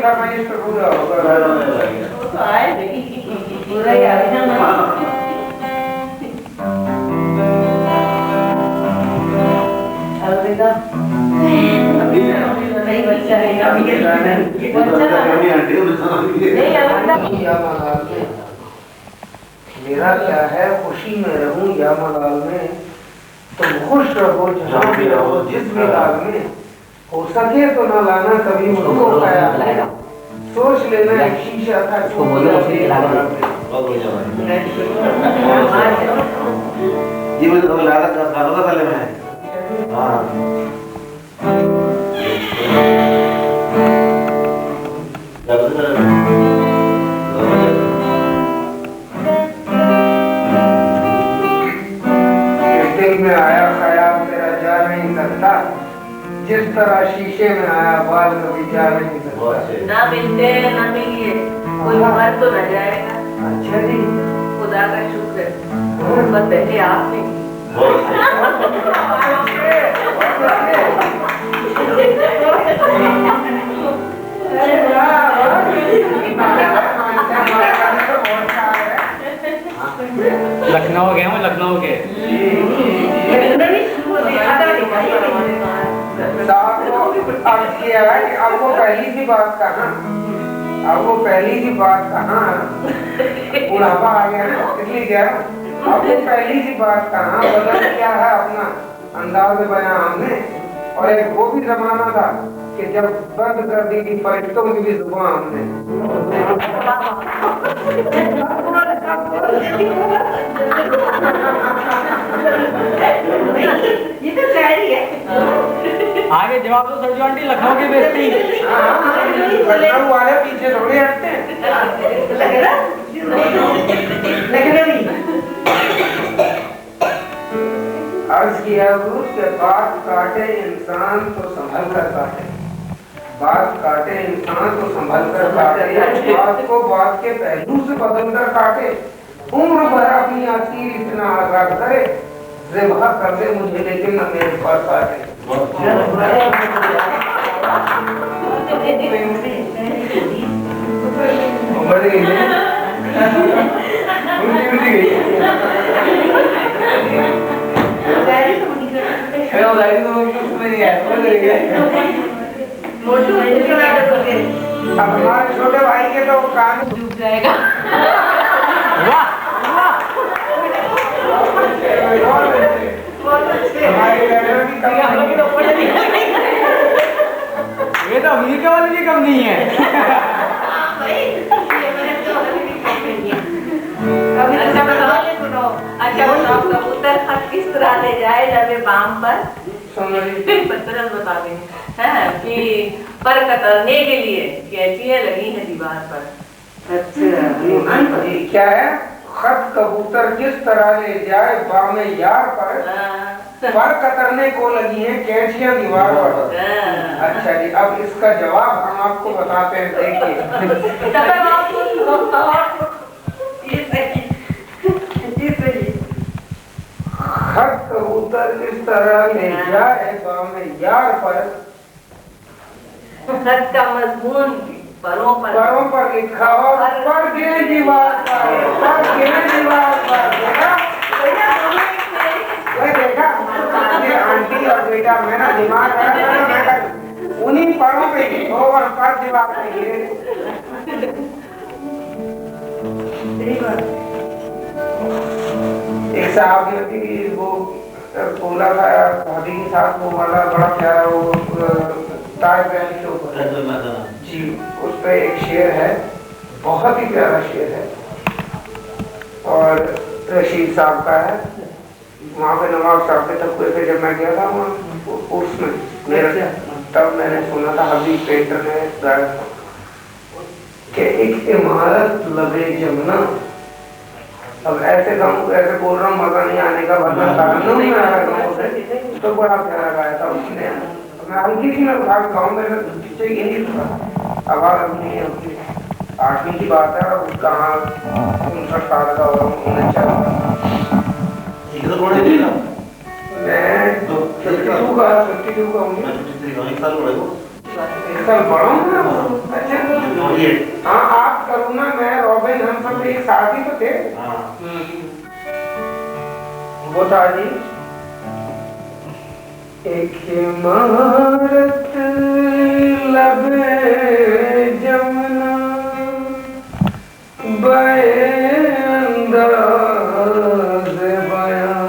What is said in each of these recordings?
फरमाइश पर पूरा होगा। तो आए नहीं पूरा ही आ गया। अलविदा अभी नहीं बच्चा है अभी के गाना नहीं मेरा क्या है खुशी में रहूं या मलाल में, तुम खुश रहो जहाँ भी रहो जिस भी हाल में, हो सके तो ना लाना कभी मुझको खाया, सोच लेना एक शीशा था उसको बोलो उसके खिलाफ जी मुझे तो लगा था गानों का पहले मैं हाँ दिल में आया ख्याल तेरा जा नहीं सकता, जिस तरह शीशे में आया बाल कभी जा नहीं सकता। ना मिलते ना मिलिए कोई मर तो न जाएगा। अच्छा जी खुदा का शुक्र है बस पहले आपने लखनऊ के हैं, लखनऊ के आपको पहली सी बात कहा, आपको पहली सी बात कहा बुढ़ापा आ गया ना इसलिए क्या आपको पहली सी बात कहा बदल क्या है अपना अंदाज बयां हमने, और एक वो भी जमाना था कि जब बंद कर दी थी फरिश्तों की भी जुबान हमने। ये तो शायरी है। आगे जवाब दो सरजू आंटी, लखनऊ की बेइज्जती। लखनऊ वाले पीछे थोड़ी हटते हैं। अर्ज किया कि बात काटे इंसान तो संभल कर काटे, बात काटे इंसान तो संभल कर काटे, बात को बात के पहलू से बदल कर काटे, उम्र भर अपनी आखिर इतना आगाह करे, ज़िबा कर दे मुझे लेकिन न मेरे पर काटे। अब हमारे छोटे भाई के तो कान डूब जाएगा। ये तो अभी के वाले भी कम नहीं है। अच्छा बताओ कबूतर खत किस तरह ले जाए लबे बाम पर? पत्थर बता दें कि पर कतरने के लिए कैचियां लगी हैं दीवार पर। अच्छा क्या है खत कबूतर किस तरह ले जाए बामे यार पर कतरने को लगी है कैचियां दीवार पर। अच्छा जी अब इसका जवाब हम आपको बताते हैं, देखिए। खत कबूतर किस तरह ले जाए बामे यार पर, खत का मजमून परों पर लिखा हो पर गिरे दीवार पर देखा आंटी और बेटा मेरा दिमाग उन्हीं परों पे लिखो और पर दीवार पे गिरे। एक साहब ने भी वो बोला था शादी के साथ वो वाला बड़ा प्यारा वो ताज महल के ऊपर जी, उस पे एक शेर है बहुत ही प्यारा शेर है और रशीद साहब का है। वहाँ पे नवाब साहब के तक हुए थे जब मैं गया था वहाँ उसमें मेरा, तब मैंने सुना था हबीब पेंटर ने गाया था कि एक इमारत लगे जमुना। अब ऐसे गाँव ऐसे बोल रहा हूँ मजा नहीं आने का वरना नहीं आ रहा गाँव से, तो बड़ा प्यारा गाया था उसने। मैं हल्की सी मैं गाँव में नहीं था आवाज अपनी है उसकी 8वीं की बात है और कहाँ 59 साल का होगा 49 साल का। मैं 52 का हूँ। एक साल बड़ा हूँ। अच्छा हाँ आप एक साथ ही तो थे। हाँ वो था जी, एक इमारत लबे जमुना बे अंदाज़ बयां,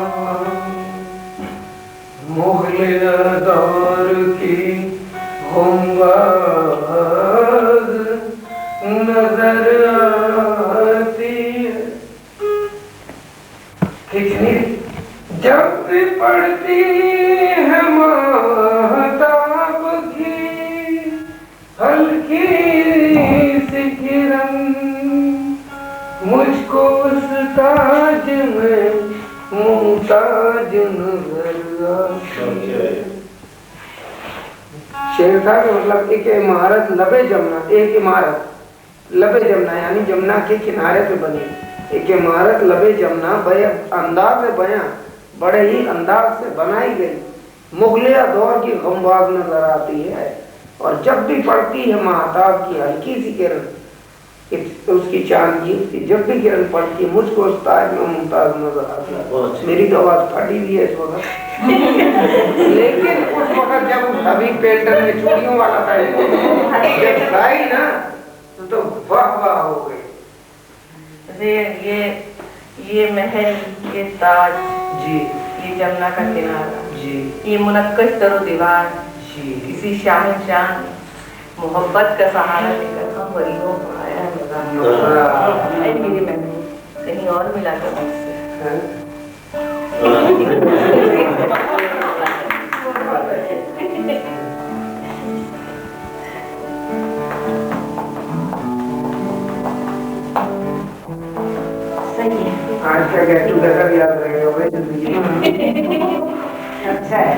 मुग़लिया दौर की गुंबद नजर आती है। कितनी जब भी पड़ती है महताब की हल्की सी किरण, मुझको उस ताज में मुमताज नजर आती है। शेर था कि मतलब एक इमारत लबे जमुना, एक इमारत लबे जमुना यानी जमुना के किनारे पे बनी एक इमारत लबे जमुना अंदाज बयां बड़े ही अंदाज से बनाई गई, मुगलिया दौर की गमबाग नजर आती है। और जब भी पड़ती है महताब की हल्की सी किरण, उसकी चांद की उसकी जब भी किरण पड़ती है, मुझको उस ताज में मुमताज नजर आती है। मेरी तो आवाज फटी हुई है इस वक्त लेकिन उस वक्त जब अभी पेल्टन में चूड़ियों वाला था जब गाई ना तो वाह वाह हो गई। ये महल, ये ताज जी, ये जमुना का किनारा जी, ये मुनक्कश दरो दीवार जी, किसी शहंशाह मोहब्बत का सहारा लेकर हम गरीबों को आया है। मेरी महबूब कहीं और मिला कर मुझसे आज का गेट टुगेदर याद रहेगा भाई जिंदगी में। अच्छा है।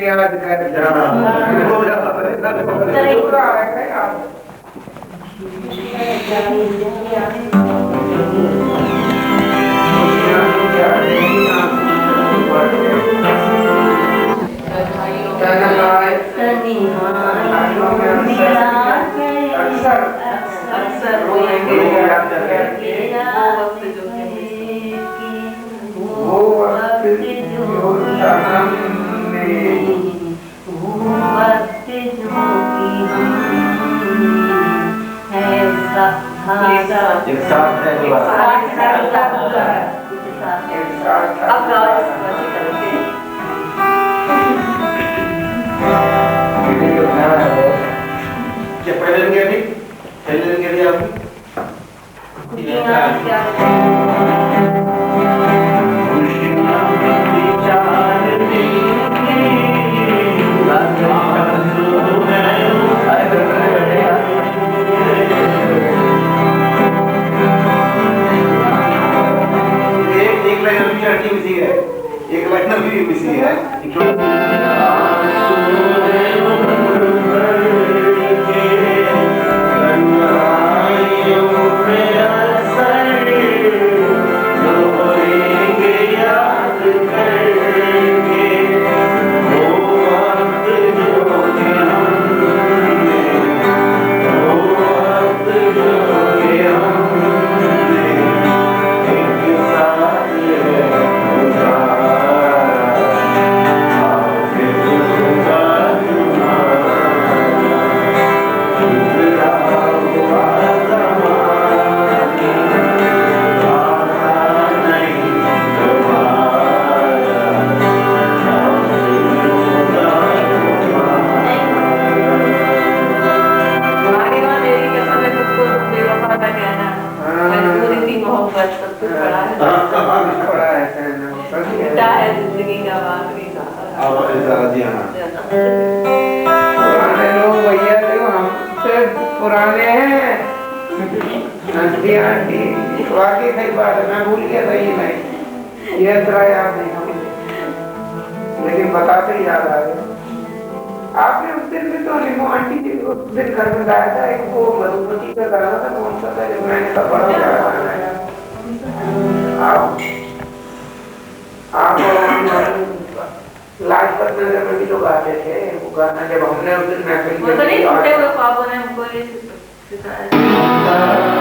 याद कर अक्सर रोएंगे वो वक्त जो था हमने एक साथ है अब क्या पहले दिन गया थी पहले दिन गया थी एक लाइन अभी चढ़ती मिसी है एक लाइन अभी मिसी है जिंदगी का आखिरी पुराने लोग भैया देखो हमसे पुराने हैं नंदी आंटी वाकई सही बात है मैं भूल गया था ये नहीं ये तरह याद नहीं हमें लेकिन बताते ही याद आ गया आपने उस दिन भी तो निमो आंटी जी उस दिन घर में लाया था एक वो मधुमती का गाना था कौन सा था जब मैंने सब बड़ा गाना है आप लाजपत नगर में भी लोग आते थे वो गाना जब हमने उस दिन महफिल वो तो नहीं टूटे हुए ख्वाबों ने हमको ये सिखाया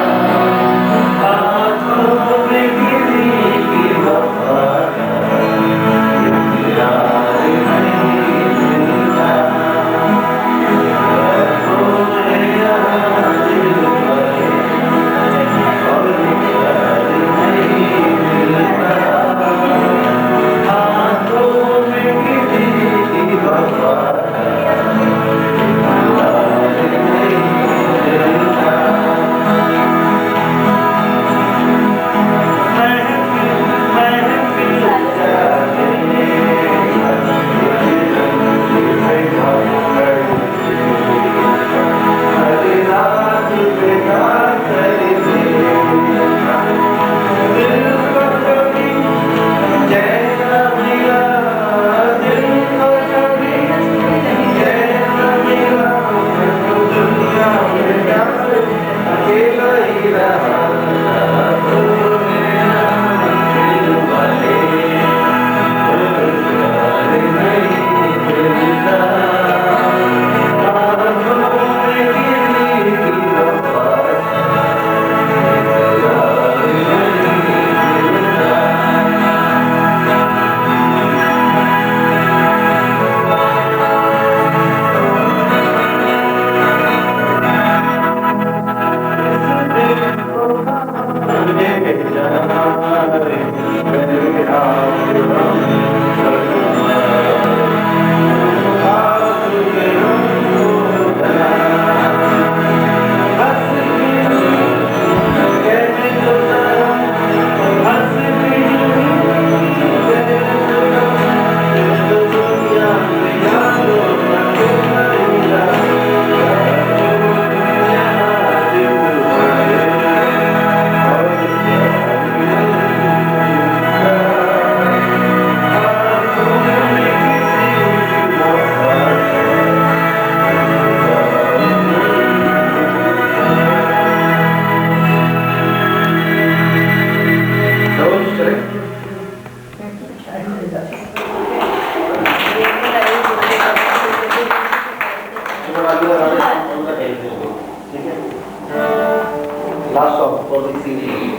last stop for the city.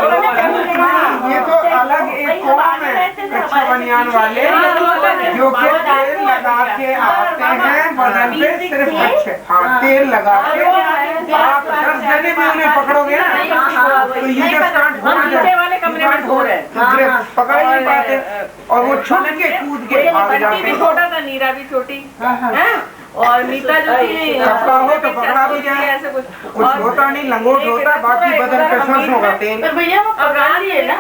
ये तो अलग एक कौम है कच्चा बनियान वाले जो कि तेल लगा के आते हैं बदन पे सिर्फ अच्छे। हाँ, तेल लगा के आप 10 जने भी उन्हें पकड़ोगे ना तो ये जो स्टार्ट हो रहे पकड़ नहीं पाते और वो छुप के कूद के भाग जाते हैं। छोटा था, नीरा भी छोटी और मीता जो थी कपड़ा हो तो पकड़ा भी जाए, ऐसे कुछ होता नहीं, लंगोट होता, बाकी बदन पे सर्फ होगा तेल। भैया वो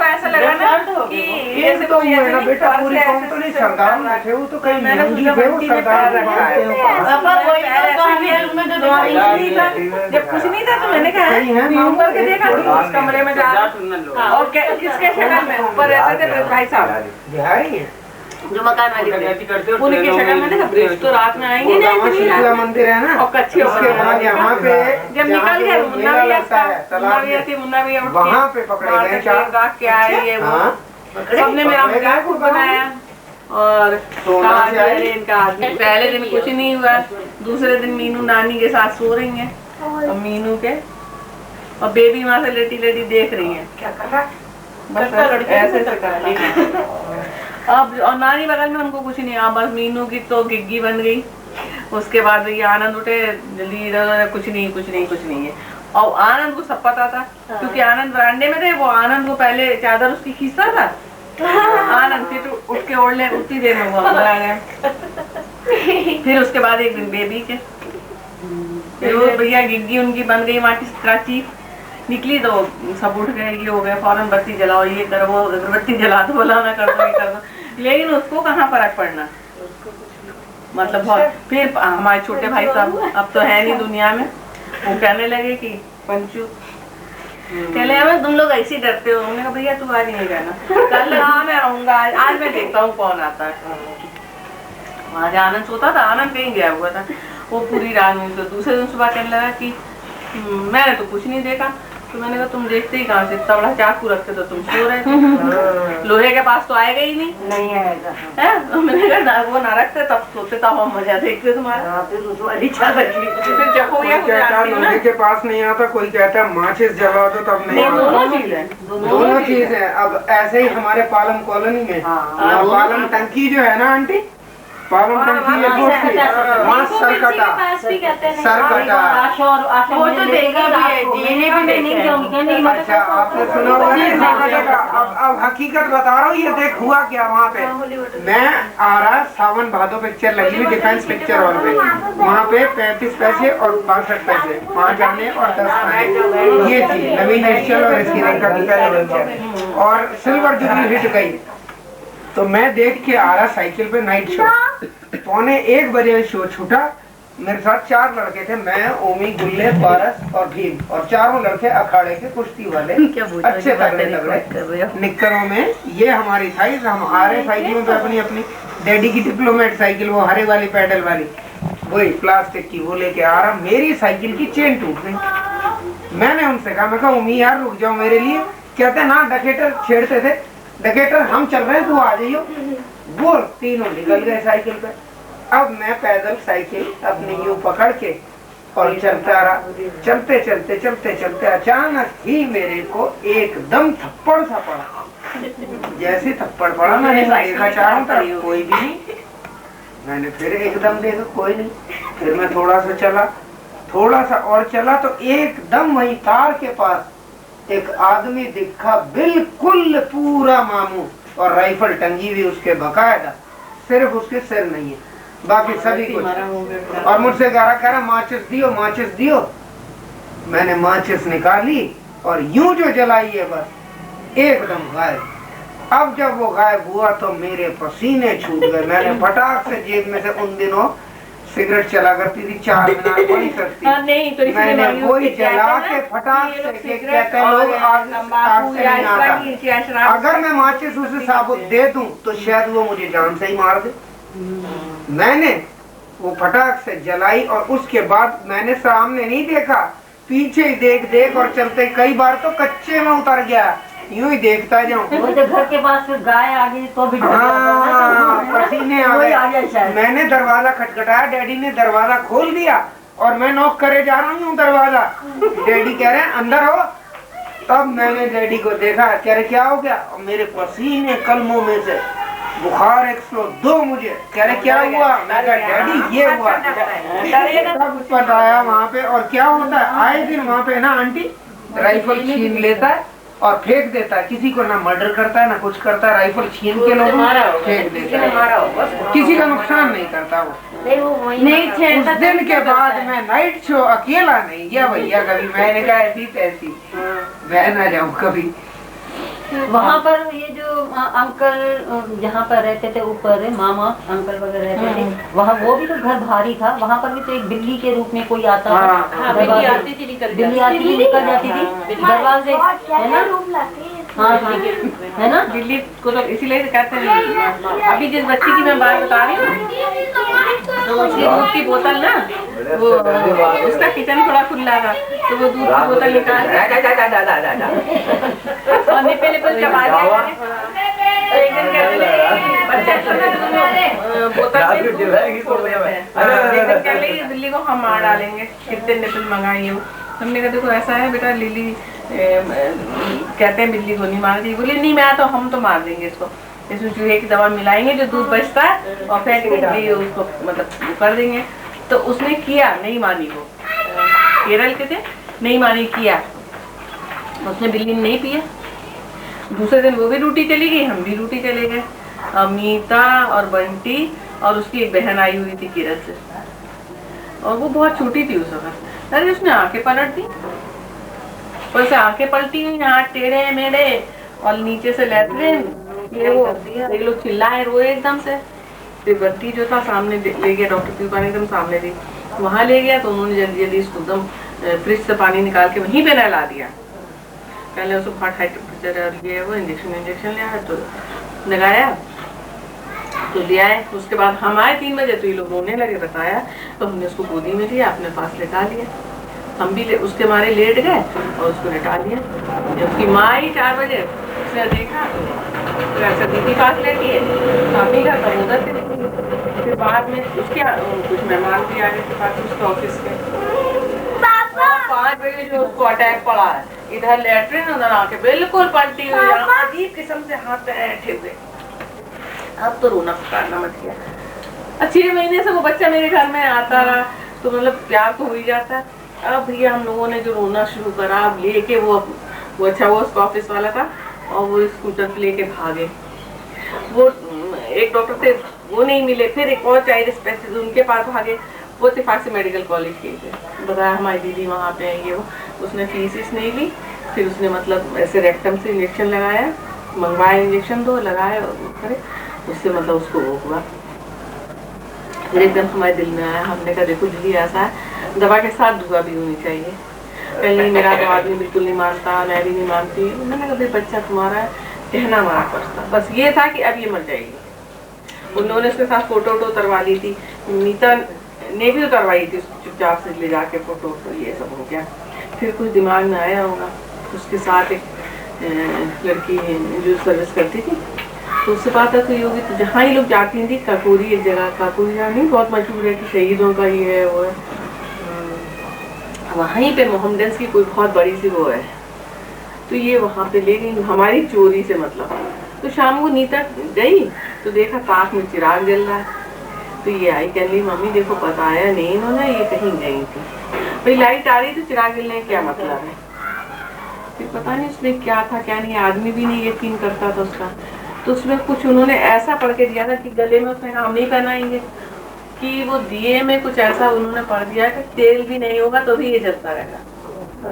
ऐसा लगा ना कि ऐसे तो ये ना बेटा पूरी कौम तो नहीं सरदार बैठे हो तो कहीं महंगी थे वो सरदार जब कुछ नहीं था तो मैंने कहा करके देखा उस कमरे में जा और किसके शक्ल में ऊपर रहते थे भाई साहब बिहारी है जो मकान वाली उन्हीं की शक्ल में देखा। तो रात में आएंगे शीतला मंदिर है ना और कच्ची उसके बाद यहाँ पे जब निकल गया मुन्ना भी ऐसी मुन्ना भी वहाँ पे पकड़े गए क्या है ये वो सबने मेरा मजाक बनाया और इनका आदमी पहले दिन कुछ नहीं हुआ, दूसरे दिन मीनू नानी के साथ सो रही है और मीनू के और बेबी वहाँ से लेटी लेटी देख रही है क्या कर रहा बस ऐसे कर रही है। अब और नानी बगल में हमको कुछ नहीं, बस मीनू की तो गिग्गी बन गई। उसके बाद ये आनंद उठे जल्दी इधर कुछ नहीं है और आनंद को सब पता था क्योंकि आनंद बरामदे में थे। वो आनंद को पहले चादर उसकी खींचता था, आनंद फिर उठ के ओढ़ ले उतनी देर में वो अंदर आ गया। फिर उसके बाद एक दिन बेबी के, फिर वो भैया गिग्गी उनकी बन गई माचिस का चीफ। निकली तो सब उठ गए, ये हो गए फौरन बत्ती जलाओ, ये करो, वो अगरबत्ती जला दो, बोला ना कर दो, ये कर दो। लेकिन उसको कहाँ फर्क पड़ना, मतलब बहुत। फिर हमारे छोटे भाई साहब अब तो है नहीं दुनिया में, वो कहने लगे कि पंचू, कहले हमें तुम लोग ऐसे डरते हो। हमने कहा भैया तू आज नहीं रहना, कल हाँ मैं रहूंगा, आज मैं देखता हूँ कौन आता है। वहाँ जो आनंद सोता था, आनंद कहीं गया हुआ था, वो पूरी रात में। तो दूसरे दिन सुबह कहने लगा कि मैंने तो कुछ नहीं देखा। तो मैंने कहा तुम देखते ही कहाँ से, इतना बड़ा चाकू रखते तो तुम सो रहे थे, लोहे के पास तो आएगा ही नहीं आएगा है। तो मैंने कहा वो ना रखते तब सोते, तब हम मजा देखते तुम्हारा। फिर लोहे के पास नहीं आता, कोई कहता है माचिस जला दो तब नहीं, दोनों चीज है। अब ऐसे ही हमारे पालम कॉलोनी में पालम टंकी जो है ना आंटी, पालम टंकी है वहाँ सरकटा, वो तो देखा भी है। अच्छा आपने सुना होगा सरकटा का। अब हकीकत बता रहा हूँ, ये देख हुआ क्या वहाँ पे। मैं आ रहा, सावन भादो पिक्चर लगी हुई डिफेंस पिक्चर हॉल पे, वहाँ पे 35 पैसे और 62 पैसे वहाँ जाने और 10 पैसे ये थी नवीन निश्चल और इसकी रंगा और सिल्वर जुबली हिट गई। तो मैं देख के आ रहा साइकिल पे, नाइट शो 1:15 बजे शो छूटा। मेरे साथ 4 लड़के थे, मैं, ओमी, गुल्ले, पारस और भीम, और चारों लड़के अखाड़े के कुश्ती वाले, अच्छे तगड़े लग रहे निक्करों में। ये हमारी साइज, हम आ रहे साइकिलों पे, अपनी अपनी डैडी की डिप्लोमेट साइकिल, वो हरे वाली पैडल वाली, वही प्लास्टिक की, वो लेके आ रहा। मेरी साइकिल की चेन टूट गई। मैंने उनसे कहा, मैं कहा ओमी यार रुक जाओ मेरे लिए। कहते ना डकेटर छेड़ते थे, डकेटर हम चल रहे हैं तू आ जाइयो। वो तीनों निकल गए साइकिल पे। अब मैं पैदल साइकिल अपनी यूं पकड़ के और चलता रहा। चलते चलते चलते चलते अचानक ही मेरे को एकदम थप्पड़ सा पड़ा। जैसे थप्पड़ पड़ा मैंने देखा चारों तरफ कोई भी नहीं। मैंने फिर एकदम देखा कोई नहीं। फिर मैं थोड़ा सा चला, थोड़ा सा और चला तो एकदम वही तार के पास एक आदमी दिखा, बिल्कुल पूरा मामू, और राइफल टंगी हुई उसके बकायदा, सिर्फ उसके सिर नहीं है, बाकी सभी कुछ। और मुझसे कह रहा माचिस दियो, माचिस दियो। मैंने माचिस निकाली और यूं जो जलाई है बस एकदम गायब। अब जब वो गायब हुआ तो मेरे पसीने छूट गए। मैंने फटाक से जेब में से, उन दिनों सिगरेट चला करती थी 4 मिनट नहीं सकती, नहीं तो मैंने वही जला के फटाक से, कहते लोग आग से नहीं आता। अगर मैं माचिस उसे साबुत दे दूं तो शायद वो मुझे जान से ही मार दे। मैंने वो फटाक से जलाई और उसके बाद मैंने सामने नहीं देखा, पीछे ही देख देख और चलते, कई बार तो कच्चे में उतर गया, यूं ही देखता जाऊं। घर के पास फिर गाय आ गई तो भी पसीने आ गए। मैंने दरवाजा खटखटाया, डैडी ने दरवाजा खोल दिया और मैं नॉक करे जा रहा हूँ दरवाजा। डैडी कह रहे हैं अंदर हो। तब मैंने डैडी को देखा, कह रहे क्या हो गया? मेरे पसीने कलमों में से बुखार 102 मुझे। कह रहे क्या हुआ? मैं कहा डैडी ये हुआ। तब बताया वहाँ पे। और क्या होता है आए दिन वहाँ पे ना आंटी राइफल छीन लेता है और फेंक देता है। किसी को ना मर्डर करता है ना कुछ करता है, राइफल छीन के लोग फेंक देता है, किसी का नुकसान नहीं करता वो। नहीं उस दिन के बाद मैं नाइट शो अकेला नहीं गया भैया कभी। मैंने कहा ऐसी तैसी मैं ना जाऊँ कभी। वहाँ पर ये जो अंकल जहाँ पर रहते थे ऊपर, मामा अंकल वगैरह रहते थे, वहाँ वो भी तो घर भारी था। वहाँ पर भी तो एक बिल्ली के रूप में कोई आता था, बिल्ली आती थी निकल जाती थी दरवाजे, है ना? हाँ है ना? बिल्ली को तो इसीलिए कहते हैं। अभी जिस बच्ची की मैं बात बता रही हूँ, तो उसकी दूध की बोतल ना, वो उसका किचन थोड़ा खुला था, तो वो दूध की बोतल निकाल और निपल चबा एक दिन बिल्ली को हम मार डालेंगे, कितने निपल मंगाई हो। हमने कहा देखो ऐसा है बेटा, लिली कहते हैं बिल्ली को नहीं मारती। बोले नहीं मैं तो हम तो मार देंगे इसको, इसमें चूहे की दवा मिलाएंगे जो दूध बचता है और फेंक देंगे उसको, मतलब कर देंगे। तो उसने किया, नहीं मानी। वो केरल के थे, नहीं मानी, किया उसने। बिल्ली ने नहीं पिया। दूसरे दिन वो भी ड्यूटी चली गई, हम भी ड्यूटी चले गए। अमीता और बंटी और उसकी एक बहन आई हुई थी केरल से, और वो बहुत छोटी थी उस वक्त। अरे उसने आंखें पलट दी, वैसे आंखें पलटी हुई, हाथ टेढ़े मेढ़े, और नीचे से लैट्रिन, ये वो एक लोग चिल्लाए रोए एकदम से। फिर बत्ती जो था सामने ले गया डॉक्टर की दुकान, एकदम सामने थी, वहां ले गया तो उन्होंने जल्दी जल्दी इसको एकदम फ्रिज से पानी निकाल के वहीं पे नहला दिया। पहले उसको बहुत हाई टेम्परेचर है और ये वो इंजेक्शन लिया है तो लगाया तो दिया है। उसके बाद हम आए 3 बजे तो ये लोग रोने लगे, बताया तो हमने उसको गोदी में लिया, अपने पास लेटा लिया, हम भी उसके मारे लेट गए और उसको लेटा लिया। जब उसकी माँ आई 4 बजे, उसने देखा तो ऐसा दीदी पास लेटी है, मम्मी का तब उधर से। फिर बाद में उसके कुछ मेहमान भी आ गए थे पास उसके ऑफिस के, 5 बजे जो उसको अटैक पड़ा है, इधर लेटरिन उधर आके बिल्कुल पलटी हुई, अजीब किस्म से हाथ पे ऐठे हुए। अब तो रोना पुकारना मत किया। 6 महीने से वो बच्चा मेरे घर में आता रहा तो मतलब प्यार तो हो ही जाता है। अब भैया हम लोगों ने जो रोना शुरू करा, अब लेके वो अच्छा वो उसका ऑफिस वाला था और वो स्कूटर पे लेके भागे। वो एक डॉक्टर थे वो नहीं मिले, फिर एक और चाइल्ड स्पेशलिस्ट उनके पास भागे, वो इत्तेफाक से मेडिकल कॉलेज के थे। बताया हमारी दीदी वहाँ पे आई है, वो उसने फीस नहीं ली, फिर उसने मतलब ऐसे रेक्टम से इंजेक्शन लगाया, मंगवाया इंजेक्शन 2 लगाए करे, उससे मतलब उसको वो हुआ। फिर एकदम हमारे दिल में आया, हमने कहा देखो दीदी ऐसा है, दवा के साथ दुआ भी होनी चाहिए। पहले मेरा तो आदमी बिल्कुल नहीं मानता, मैं भी नहीं मानती, मैंने कहा बच्चा तुम्हारा है, कहना हमारा पड़ता, बस ये था कि अब ये मर जाएगी। उन्होंने उसके साथ फोटो उतरवा ली थी, नीता ने भी उतरवाई थी, चुपचाप से ले जाके फोटो, ये सब हो गया। फिर कुछ दिमाग में आया होगा, उसके साथ एक लड़की जो सर्विस करती थी तो उससे बात हुई होगी, तो जहाँ ही लोग जाती थी, काकोरी एक जगह, काकोरी जहाँ नहीं बहुत मशहूर है कि शहीदों का ये है वो है, वहीं पे मोहम्मदन की कोई बहुत बड़ी सी वो है, तो ये वहाँ पे ले गई हमारी चोरी से मतलब। तो शाम को नीता गई तो देखा ताक में चिराग जल रहा है, तो ये आई कह रही मम्मी देखो बताया नहीं इन्होंने, ये कहीं गई थी, भाई लाइट आ रही तो चिराग जलने क्या मतलब है। फिर पता नहीं उसमें क्या था क्या नहीं, आदमी भी नहीं यकीन करता था उसका, तो उसमें कुछ उन्होंने ऐसा पढ़ के दिया था कि गले में उसने हम नहीं पहनाएंगे, कि वो दिए में कुछ ऐसा उन्होंने पढ़ दिया कि तेल भी नहीं होगा तो भी ये जलता रहेगा,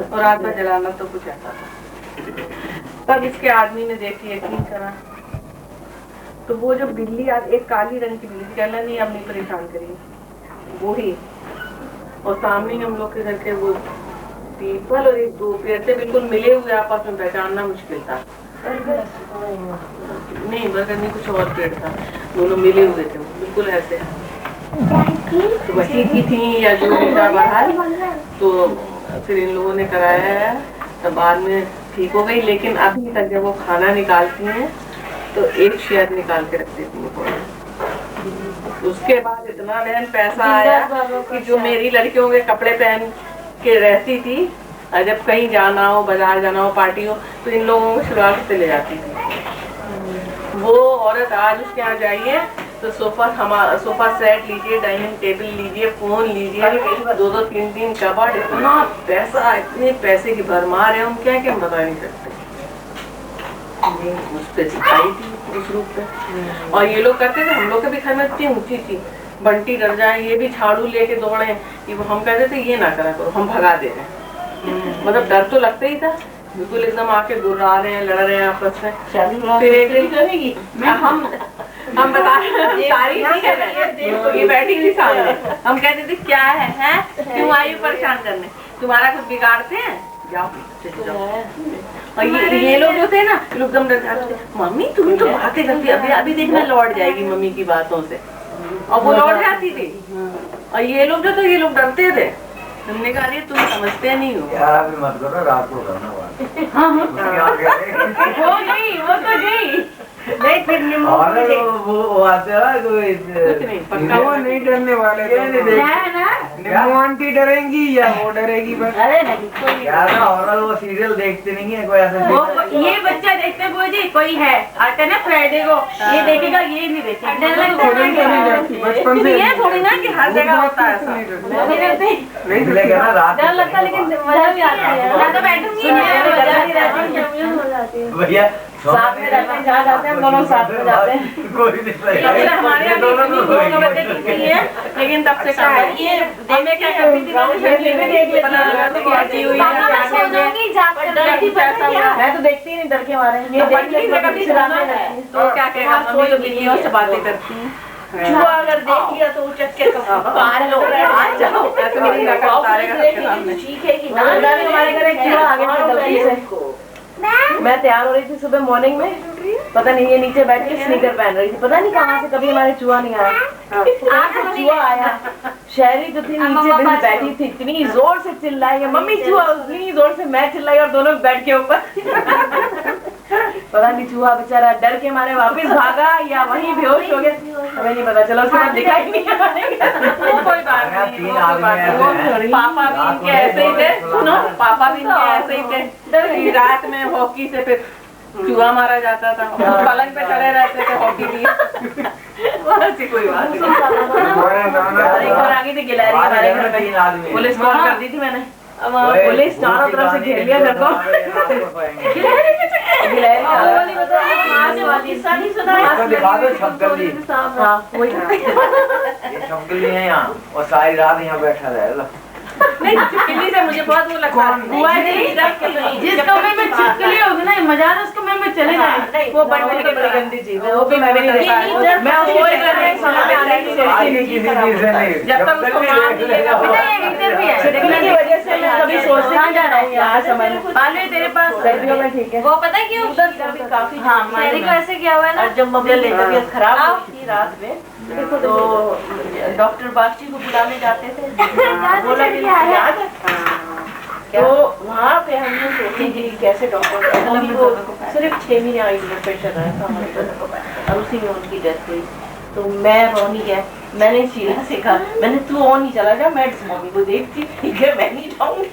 और रात में जलाना तो कुछ ऐसा था। तब इसके आदमी ने देख के यकीन करा, तो वो जो बिल्ली एक काली रंग की बिल्ली, कहना नहीं अब नहीं परेशान करेगी, वो ही, और सामने हम लोग के घर के वो पीपल और एक 2 पेड़ से बिल्कुल मिले हुए, आपस में पहचानना मुश्किल था। नहीं बरगद नहीं, कुछ और पेड़ था, दोनों मिले हुए थे बिल्कुल ऐसे, तो वही की थी या जो भी था बहाल। तो फिर इन लोगों ने कराया है, तो बाद में ठीक हो गई, लेकिन अभी तक जब वो खाना निकालती हैं तो एक शेयर निकाल के रख देती है। उसके बाद इतना बहन पैसा आया कि जो मेरी लड़कियों के कपड़े पहन के रहती थी, जब कहीं जाना हो, बाजार जाना हो, पार्टी हो, तो इन लोगों को शुरुआत से ले जाती थी। वो औरत आज उसके यहाँ जाइए तो सोफा सेट लीजिए, डाइनिंग टेबल लीजिए, फोन लीजिए, 2-2, 3-3 कबर्ड, इतना पैसा, इतने पैसे की भरमार है, हम क्या क्या बता नहीं सकते। उस पे सिखाई थी उस रूप पे, और ये लोग करते थे, हम लोग के भी घर में इतनी ऊंची थी, बंटी डर जाए, ये भी झाड़ू लेके दौड़े, कि वो हम कहते थे ये ना करा करो, हम भगा दे रहे हैं, मतलब डर तो लगता ही था, बिल्कुल एकदम आके गुर्रा रहे हैं, लड़ रहे हैं आपस में। फिर एक दिन करेगी हम बता सारी ये बैठी हुई सामने, हम कहते थे क्या है क्यों आई परेशान करने, तुम्हारा कुछ बिगाड़ते हैं, जाओ जाओ। और ये लोग जो थे ना, लोग एकदम डर जाते, मम्मी तुम तो बातें करती, अभी देखना लौट जाएगी मम्मी की बातों से, और वो लौट जाती थी। और ये लोग जो थे, ये लोग डरते थे, हमने कहा तुम समझते नहीं हो यार, अभी मत करो, रात को करना बात। हाँ वो तो गई नहीं, फिर वो आते हैं कुछ नहीं, पक्का वो नहीं डरने वाले, नीमू आंटी डरेंगी या वो डरेगी बस। अरे नहीं यार ना, और वो सीरियल देखते नहीं है कोई ऐसा, ये बच्चा देखते हुए जी कोई है आता ना फ्राइडे को, ये देखेगा, ये नहीं देखेगा, डर लगता है बचपन से ये थोड़ी ना कि हर जगह होता है ऐसा, नहीं मिलेगा ना रात डर लगता है, लेकिन मजा भी आता है। मैं तो बैठूंगी, मजा भी रहती है। भैया साथ में रहते हैं, जहाँ जाते हैं हम दोनों साथ में जाते हैं। कोई नहीं अच्छा, हमारे यहाँ भी 2 बजे की थी है, लेकिन तब से कम है। ये देखने क्या करती थी, मैं तो देखती ही नहीं डर के मारे। ये तो क्या कहेगा, मम्मी तो बिल्लियों से बातें करती हैं। चूहा अगर देख लिया तो उचक के पार लो, आ जाओ। ऐसे मेरी नकल उतारेगा सबके सामने। ठीक है कि ना, हमारे घर एक चूहा आ गया था गलती से। मैं तैयार हो रही थी सुबह मॉर्निंग में, पता नहीं ये नीचे बैठ के स्नीकर पहन रही थी, पता नहीं कहाँ से कभी हमारे चूहा नहीं आया। चूहा आया, शहरी जो थी नीचे बैठी थी, इतनी जोर से चिल्लाई, मम्मी चूहा, उतनी जोर से मैं चिल्लाई और दोनों बैठ के ऊपर। पता नहीं चूहा बेचारा डर के मारे वापस भागा या वहीं बेहोश हो गया, हमें नहीं पता चला। उसके बाद दिखाई नहीं। कोई बात नहीं, पापा भी इनके ऐसे ही थे। सुनो, पापा भी इनके ऐसे ही थे। रात में हॉकी से फिर चूहा मारा जाता था, पलंग पे चढ़े रहते थे हॉकी लिए। ऐसी कोई बात नहीं। एक बार आगे थी गिलहरी हमारे घर में, पुलिस कॉल कर दी थी मैंने, पुलिस चारों तरफ से घेर लिया घर को। छपकली है यहाँ और सारी रात यहाँ बैठा रहेगा। नहीं, छिपकली से मुझे बहुत वो लगता है। जिस कमरे में छिपकली होगी ना, मजा उस कमरे में चले जाए। वो बड़ी गंदी चीज है, वो भी मैं नहीं जब तक उसको मार दिएगा की वजह से मैं कभी सोचते नहीं जा रहा हूँ यहाँ समझ तेरे पास सर्दियों में। ठीक है, वो पता है क्यों उधर काफी शहरी को ऐसे क्या हुआ है ना, जब मम्मी की तबीयत खराब हुई थी रात में, तो डॉक्टर बागची को बुलाने जाते थे। तो वहाँ पे हमने सोची थी कैसे डॉक्टर को सिर्फ 6 महीने आई ब्लड प्रेशर रहा था हमारे, और उसी में उनकी डेथ हुई। तो मैं रोनी है, मैंने शीला से कहा, मैंने तू और नहीं चला जा, मैं मम्मी को देखती, ठीक है मैं नहीं जाऊंगी।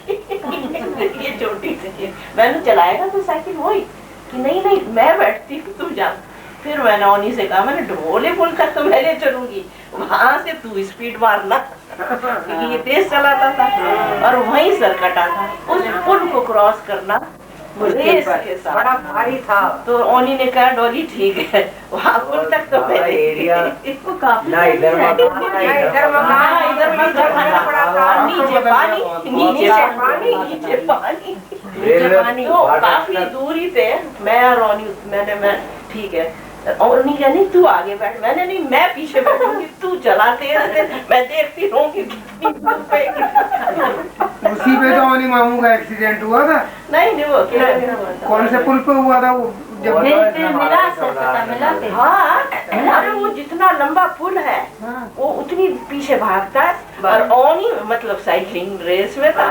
ये छोटी सी मैंने चलाएगा तो साइकिल वही कि नहीं नहीं मैं बैठती हूँ तू जा। फिर मैंने ओनी से कहा, मैंने ढोले पुल तक तो मैं ले चलूंगी, वहां से तू स्पीड मारना, क्योंकि ये तेज चलाता था और वहीं सर कटा था। उस पुल को क्रॉस करना रेस के साथ बड़ा भारी था। तो ओनी ने कहा डॉली ठीक है, वहाँ पुल तक तो इसको काफी नीचे पानी तो काफी दूरी पे मैं और ओनी, मैं ठीक है, और नहीं कहनी तू आगे बैठ, मैंने नहीं मैं पीछे बैठूंगी, तू चलाते मैं देखती रहूंगी। उसी पे तो मनी मामू का एक्सीडेंट हुआ था। नहीं वो कौन से पुल पे हुआ था वो, जब हाँ, अरे वो जितना लंबा पुल है वो उतनी पीछे भागता है, और ओनी मतलब साइकिलिंग रेस में था।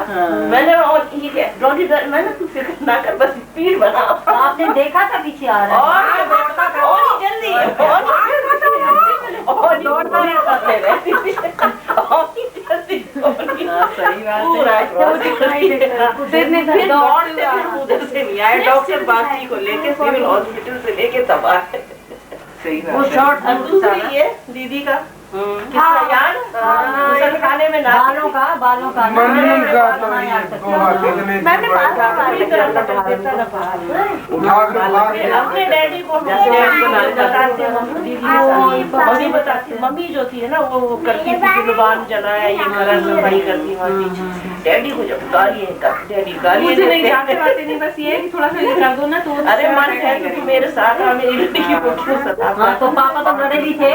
मैंने मैंने तू फिक्र ना कर, बस स्पीड बना। आपने देखा था पीछे आ रहा है, जल्दी डॉक्टर बाकी को लेके सिविल हॉस्पिटल से लेके तबाह। सही बात। वो शॉर्ट दूसरी है दीदी का खाने में बालों का अपने डैडी को बताती, मम्मी जो थी ना वो करती थी जुबान जलाया ये करा सब बड़ी करती थी। डैडी को जब गाली है, डैडी गाली मुझे नहीं जानते नहीं, बस ये कि थोड़ा सा ये कर दो ना तो अरे मन है कि मेरे साथ मेरी लड़की को क्यों सताता। तो पापा तो लड़े भी थे,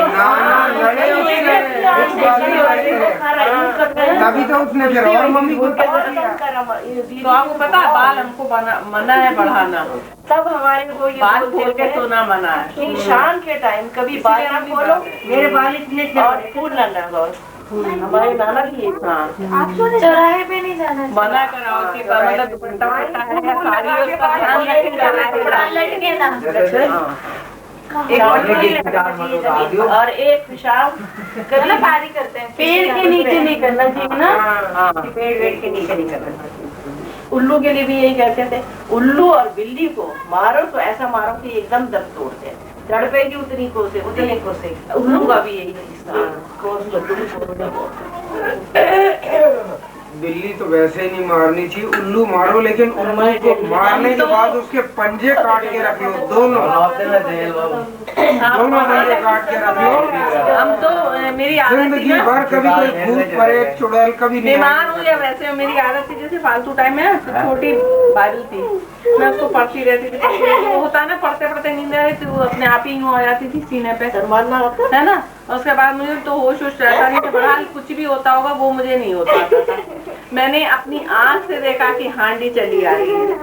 तभी तो उसने फिर और मम्मी को तो आपको पता है बाल हमको मना है बढ़ाना, तब हमारे को ये बाल खोल के सोना मना है। शाम के टाइम कभी बाल ना खोलो, मेरे बाल इतने और फूल ना लगाओ। हमारे नाना की चौराहे पे नहीं जाना, मना कराओ कि मतलब दुपट्टा और एक पेशाब भारी करते हैं, पेड़ के नीचे नहीं करना चाहिए ना, पेड़ के नीचे नहीं करना चाहिए। उल्लू के लिए भी यही कहते थे, उल्लू और बिल्ली को मारो तो ऐसा मारो कि एकदम दम तोड़ दे, तड़पेगी उतनी कोसे। उल्लू का भी यही है, बिल्ली तो वैसे ही नहीं मारनी चाहिए, उल्लू मारो, लेकिन उल्लू को मारने के बाद उसके पंजे काट के रख लो, दोनों पंजे काट के रख लो। हम तो मेरी आदत थी जिंदगी ना, भर कभी कोई भूत प्रेत चुड़ैल कभी नहीं बीमार हूँ या वैसे मेरी आदत थी, जैसे फालतू टाइम में छोटी बाइबल थी, मैं उसको पढ़ती रहती थी। वो होता है ना, पढ़ते पढ़ते नींद आ रही थी, वो अपने आप ही यूँ आ जाती थी सीने पे, है ना। और उसके बाद मुझे तो होश वोश रहता नहीं था, बहरहाल कुछ भी होता होगा, वो मुझे नहीं होता था। मैंने अपनी आँख से देखा कि हांडी चली आ रही है।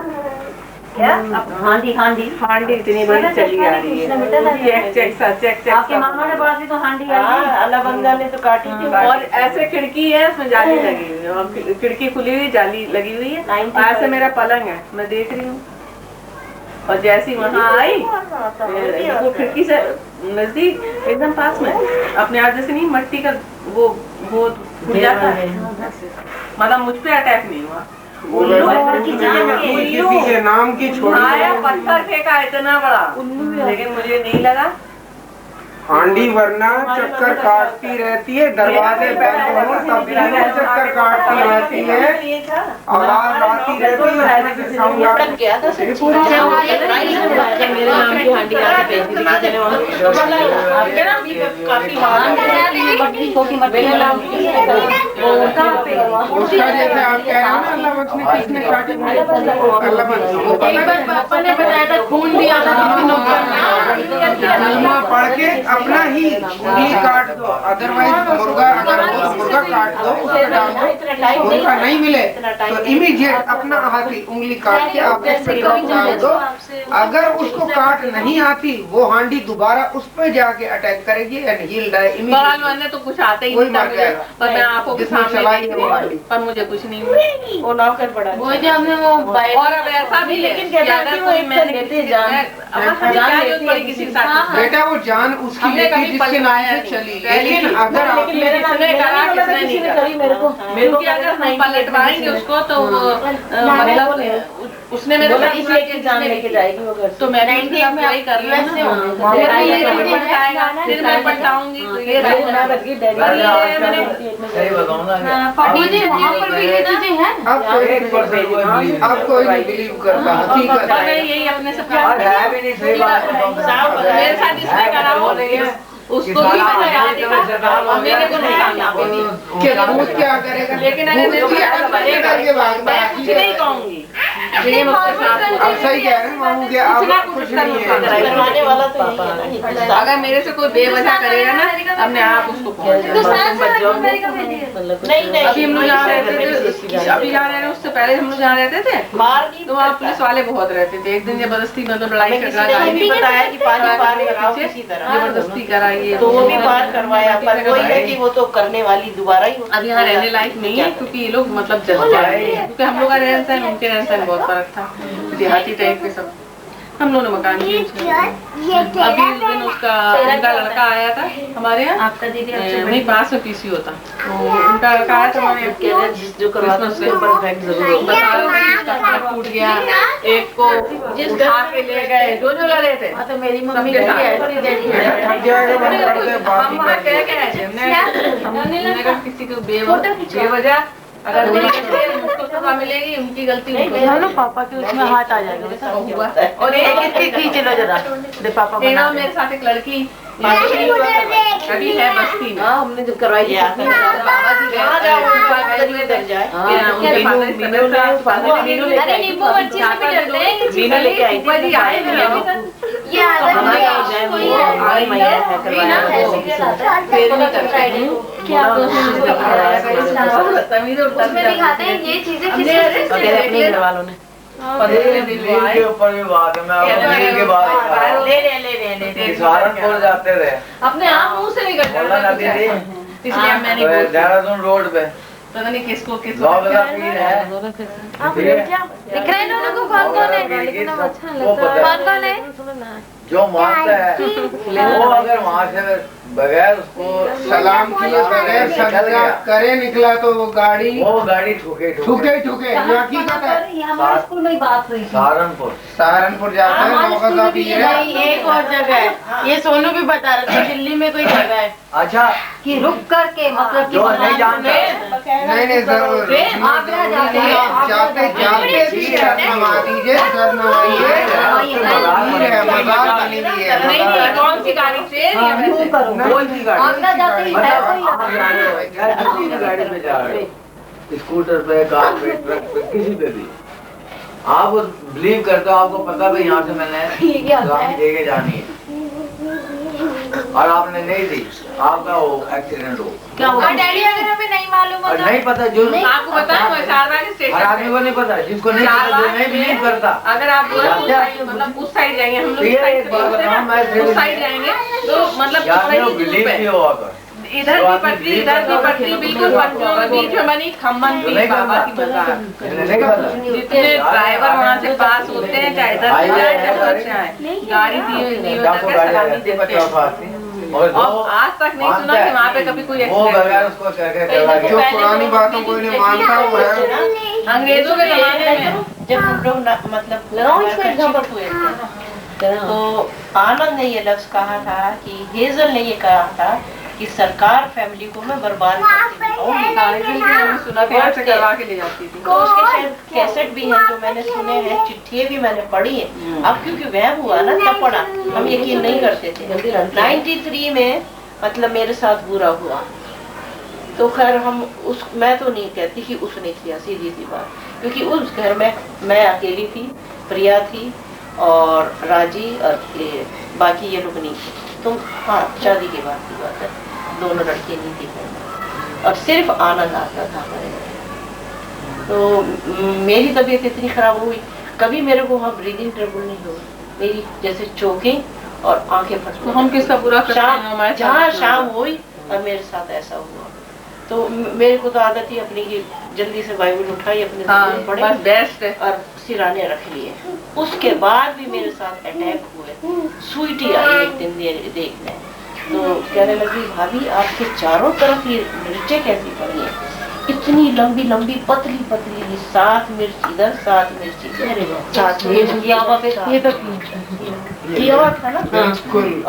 क्या? हांडी इतनी बड़ी चली आ रही है। चेक आपके मामा ने पड़ा थी तो हांडी आई, अल्लाह बंदा ने तो काटी थी। और ऐसे खिड़की है, उसमें जाली लगी हुई है, और खिड़की खुली हुई, जाली लगी हुई है। ऐसे मेरा पलंग है, मैं देख रही हूँ, और जैसी वहाँ आई वो खिड़की से नजदीक एकदम पास में, अपने आप जैसे नहीं मट्टी का वो फूट जाता है, मतलब मुझ पे अटैक नहीं हुआ। किसी के नाम की आया, पत्थर फेंका इतना बड़ा, लेकिन मुझे नहीं लगा। हांडी वरना चक्कर काटती रहती है, दरवाजे बंद हो तब भी वो चक्कर काटती रहती है, आवाज आती रहती है, उसमें से साउंड आती है। मेरे नाम की हांडी आके भेज दी थी किसी ने वहाँ। उसका जैसे आप कह रहे हो ना, अल्लाह बख्शने किसने काटी, अल्लाह बख्शने पापा ने बताया था, खून दिया था कलमा पढ़ के अपना ही उंगली काट दो, अदरवाइज मुर्गा, अगर मुर्गा काट दो उसमें डाल दो, मुर्गा नहीं मिले तो इमीडिएट अपना हाथ ही उंगली काट के आप उस पे डाल दो। अगर उसको काट नहीं आती, वो हांडी दोबारा उस पे जाके अटैक करेगी and he will die immediately. मैंने तो कुछ आता ही नहीं था, पर मैं आंखों के सामने पर मुझे कुछ नहीं हुआ, वो नौकर पड़ा, वो जो हमने वो और अब ऐसा भी, लेकिन किसी के साथ बेटा वो जान उसकी लेती जिसके नाम से चली, लेकिन अगर पलटवाएंगे उसको तो मतलब उसने मेरे जान लेके जाएगी वो घर, तो मैंने वही कर लिया, फिर मैं पलटाऊंगी। अब कोई नहीं बिलीव करता, यही अपने से मेरे साथ इसमें करा हो, उसको भी मेरे को नहीं क्या करेगा, लेकिन अगर कुछ नहीं कहूँगी। अब सही कह रहे हैं मामू के, अब कुछ नहीं करवाने वाला तो यही है ना। अगर मेरे से कोई बेवजह करेगा ना, अपने आप उसको नहीं। अभी हम लोग जहाँ रहते थे, अभी जहाँ रह रहे उससे पहले हम लोग जहाँ रहते थे, तो वहाँ पुलिस वाले बहुत रहते थे। एक दिन जबरदस्ती मतलब लड़ाई झगड़ा बताया कि जबरदस्ती कराइए, तो वो भी पार करवाया, पर वही है कि वो तो करने वाली दोबारा ही। अब यहाँ रहने लायक नहीं है, क्योंकि ये लोग मतलब जल्द जाए, क्योंकि हम लोग का रहन सहन उनके रहन सहन बहुत फर्क था, देहाती टाइप के सब। हम लोगों ने मकान किया। अभी उस दिन उनका लड़का आया था हमारे यहाँ, आपका दीदी नहीं पास में पीसी होता, तो उनका लड़का आया था हमारे जो क्रिसमस के ऊपर बैग जरूर बता रहा था, टूट गया, एक को उठा के ले गए, जो लड़े थे। तो मेरी मम्मी किसी को बेवजह अगर मुझको सजा मिलेगी, उनकी गलती पापा के उसमें हाथ आ जाएगा। और एक खींच लो जरा, पापा मेरे साथ एक लड़की अभी है बस्ती में, हमने जब करवाई बाबा जी दिखाते हैं ये चीजें घर वालों ने के ऊपर भी बात है, मैं के बाद सहारनपुर जाते थे, अपने आप मुंह से निकलते, इसलिए मैंने देहरादून रोड पे पता नहीं किसको पीर है। दिख रहे हैं लोगों को कौन कौन है, अच्छा लगता है, कौन कौन है? जो मानता है वो अगर वहाँ से बगैर उसको सलाम किए बगैर सदका करे निकला तो वो गाड़ी ठुके ठुके यहाँ की बात है। ये हमारे स्कूल में ही बात हुई थी। सहारनपुर जाता है मौका पीर है। एक और जगह है, ये सोनू भी बता रहा था, दिल्ली में कोई जगह है अच्छा कि रुक करके मतलब कि जो नहीं जानता नहीं जरूर आगरा जाते हैं जाते सर नवा दीजिए सर नवाइए मजाक बनी हुई है। नहीं कौन सी गाड़ी से कौन सी गाड़ी आगरा जाते ही है कोई गाड़ी में जा रहे हो, स्कूटर पे, कार पे, ट्रक पे, किसी पे भी आप बिलीव करते हो, आपको पता भी यहाँ से मैंने सलामी दे के जानी है और आपने नहीं दी, आपका वो एक्सीडेंट हो क्या हुआ? डैडी अगर हमें नहीं मालूम और होता नहीं पता जो आपको बताऊं मैं चारबाग स्टेशन हर आदमी को नहीं पता, जिसको नहीं पता, जो नहीं बिलीव करता। अगर आप मतलब उस साइड जाएंगे, हम लोग उस साइड जाएंगे तो मतलब बिलीव नहीं हुआ कर इधर की पटरी बिल्कुल पटरियों के बीच में बनी खम्मन पीर बाबा की मजार। जितने ड्राइवर वहाँ से पास होते हैं चाहे इधर से आए चाहे उधर से आए, गाड़ी दी उधर के सलामी देते हैं। और आज तक नहीं सुना कि वहाँ पे कभी कोई एक्सीडेंट। जो पुरानी बातों को नहीं मानता वो है। अंग्रेजों के जमाने में जब हम लोग मतलब हुए थे तो आनंद ने ये लफ्ज कहा था कि हेजल ने ये कहा था कि सरकार फैमिली को मैं बर्बाद सुना करवा के ले जाती थी। तो उसके शायद कैसेट भी हैं जो मैंने सुने हैं, चिट्ठियाँ भी मैंने पढ़ी है। अब क्योंकि वहम हुआ ना तब पढ़ा, हम यकीन नहीं करते थे। 93 में मतलब मेरे साथ बुरा हुआ तो खैर हम मैं तो नहीं कहती कि उसने किया, सीधी सी बात, क्योंकि उस घर में मैं अकेली थी, प्रिया थी और राजी और बाकी ये लोग नहीं थे। तो हाँ शादी के बाद की बात है, दोनों लड़के नहीं थी घर में और सिर्फ आनंद आता था हमारे घर। तो मेरी तबीयत इतनी खराब हुई, कभी मेरे को वहाँ ब्रीदिंग ट्रबल नहीं हुआ, मेरी जैसे चोकिंग और आंखें फट। तो हम किसका बुरा करते हैं? हमारे जहाँ शाम हुई और मेरे साथ ऐसा हुआ। तो मेरे को तो आदत ही अपनी की जल्दी से बाइबल उठाई अपने पढ़े बेस्ट और सिराने रख लिए। उसके बाद भी मेरे साथ अटैक हुए। स्वीटी आई एक दिन देखने, तो कहने लगी भाभी आपके चारों तरफ ये मिर्चें कैसी पड़ी हैं, इतनी लंबी लंबी पतली पतली, 7 मिर्च इधर 7 मिर्च इधर था ना।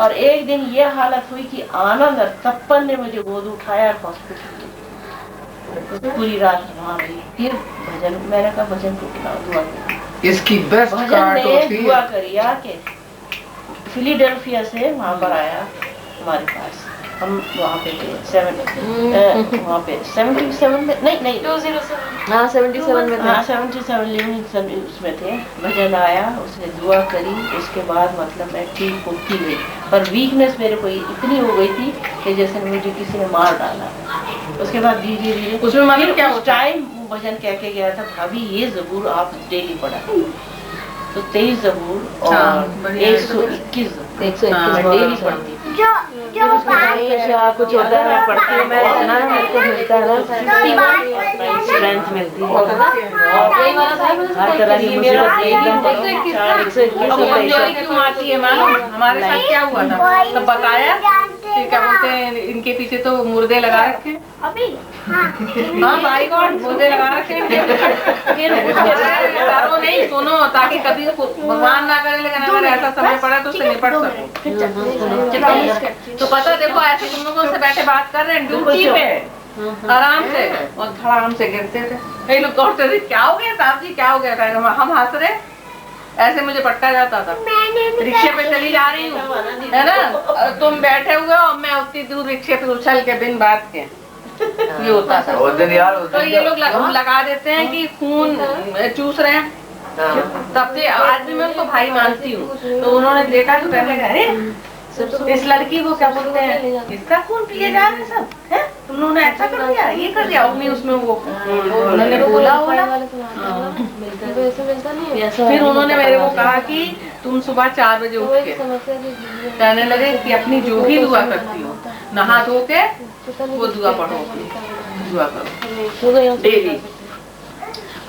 और एक दिन ये हालत हुई कि आनंद और तप्पन ने मुझे गोद उठाया हॉस्पिटल, पूरी रात वहाँ रही। फिर भजन, मैंने कहा भजन को दुआ करी, इसकी बेस्ट भजन ने दुआ करी आके फिलाडेल्फिया से वहाँ पर आया हमारे पास। हम वहाँ पे थे वहाँ पे 77 में नहीं 207 हाँ 77 में हाँ 77 लिविंग उसमें थे। भजन आया, उसने दुआ करी, उसके बाद मतलब मैं ठीक होती गई, पर वीकनेस मेरे को इतनी हो गई थी कि जैसे मुझे किसी ने मार डाला। उसके बाद धीरे धीरे उसमें मतलब क्या उस टाइम भजन कह के गया था भाभी ये जबूर आप डेली पढ़ा, तो 23 जबूर और 121 डेली पढ़ती कुछ होता है मैं पढ़ती हूँ, मैं सुना है मेरे को मिलता है ना स्ट्रेंथ मिलती है हर तरह की क्यों आती है मालूम? हमारे साथ क्या हुआ था तब बताया, क्या बोलते हैं इनके पीछे तो मुर्दे लगा रखे अभी। हाँ भाई गॉड मुर्दे लगा रखे। फिर डरो नहीं, सुनो ताकि कभी भगवान ना करे, लेकिन अगर ऐसा समय पड़ा तो उससे निपट सको। तो पता देखो ऐसे तुम लोगों से बैठे बात कर रहे हैं ड्यूटी पे आराम से, और थोड़ा आराम से गिरते थे। लोग कहते थे क्या हो गया साहब जी, क्या हो गया था? हम हंस रहे, ऐसे मुझे पटका जाता था। रिक्शे पे चली जा रही हूँ है ना, तुम बैठे हुए हो, मैं उतनी दूर रिक्शे पे उछल के बिन बात के, ये होता था। तो ये लोग लगा देते हैं कि खून चूस रहे हैं, तब से आज भी मैं उनको भाई मानती हूँ। तो उन्होंने देखा तो कहने लगे इस लड़की को क्या बोलते हैं, इसका खून पिए जा रहे सब है, तुमने ऐसा कर दिया, ये कर दिया। उसमें वो उन्होंने बोला फिर उन्होंने मेरे को कहा कि तुम सुबह 4 बजे उठ के कहने लगे कि अपनी जो भी दुआ करती हो नहा धो के वो दुआ पढ़ो, दुआ करो डेली।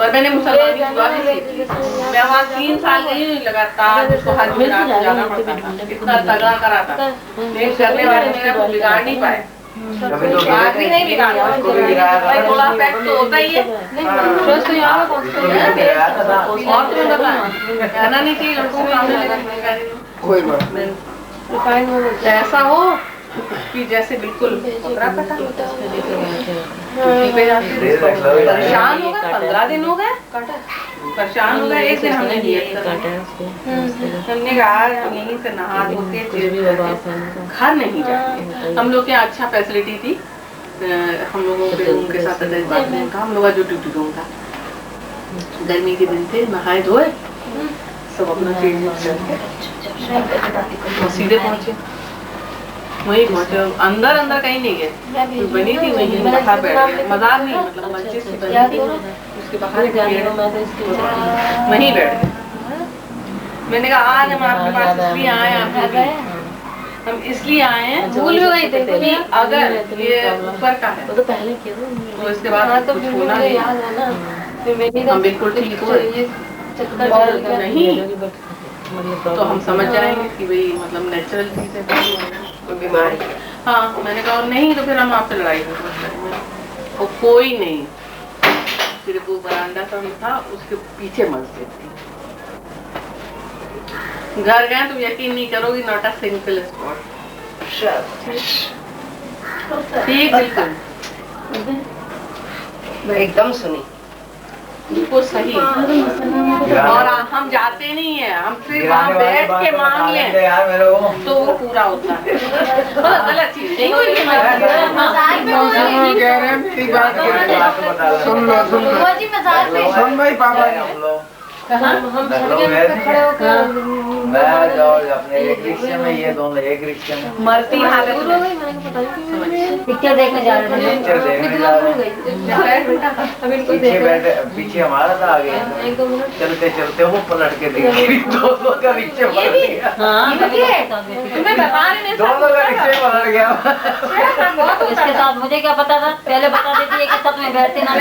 और मैंने मुसलमानी दुआ भी सीखी। मैं वहाँ 3 साल गई हुई लगातार, उसको हज में रात को जाना पड़ता था, इतना तगड़ा कराता था, लेकिन करने वाले मेरे को बिगाड़ नहीं पाए। आदमी नहीं बिगाड़ा, भाई थोड़ा फैक्ट तो होता ही है। और तुम्हें बताएं, कहना नहीं चाहिए लड़कों को सामने कोई बात नहीं। ऐसा हो कि जैसे बिल्कुल परेशान हो गए, 15 दिन हो गए परेशान हो गए। एक दिन हमने हमने कहा हम यहीं से नहा धो के घर नहीं जाएंगे। हम लोग के यहाँ अच्छा फैसिलिटी थी, हम लोगों के रूम के साथ अटैच बाथरूम था, हम लोग का जो ड्यूटी रूम था। गर्मी के दिन थे, नहाए धोए सब अपना सीधे पहुंचे, वही पहुंचे, अंदर अंदर कहीं नहीं गए, बनी थी वही बाहर बैठ गए, मजार नहीं मतलब मस्जिद से बनी थी, उसके बाहर वहीं बैठ गए। मैंने कहा आज हम आपके पास इसलिए आए, हम इसलिए आए हैं, भूल भी गई थे कि अगर ये ऊपर का है तो पहले किया तो इसके बाद कुछ होना नहीं, हम बिल्कुल ठीक हो और नहीं तो हम समझ जाएंगे कि भाई मतलब नेचुरल चीज है, कोई बीमारी। हाँ मैंने कहा और नहीं तो फिर हम आपसे लड़ाई करेंगे। और कोई नहीं, सिर्फ वो बरामदा सा था, उसके पीछे मस्जिद थी। घर गए तो यकीन नहीं करोगी, नॉट अ सिंगल स्पॉट, ठीक बिल्कुल एकदम सुनी बिल्कुल सही। और हम जाते नहीं है, हम सिर्फ वहाँ बैठ के मांग लें तो वो पूरा होता है। गलत चीज नहीं हुई। सुन भाई पापा हम खड़े होकर मैं और अपने एक रिक्शे में, ये दोनों एक रिक्शे में मरती हालत में पिक्चर देखने जा रहे पीछे बैठे, पीछे हमारा था, आगे चलते चलते वो पलट के देखी, दोनों का रिक्शे पलट गया। तुम्हें बता रहे दोनों का रिक्शे पलट गया। इसके साथ मुझे क्या पता था, पहले बता देती है कि सब में बैठते ना।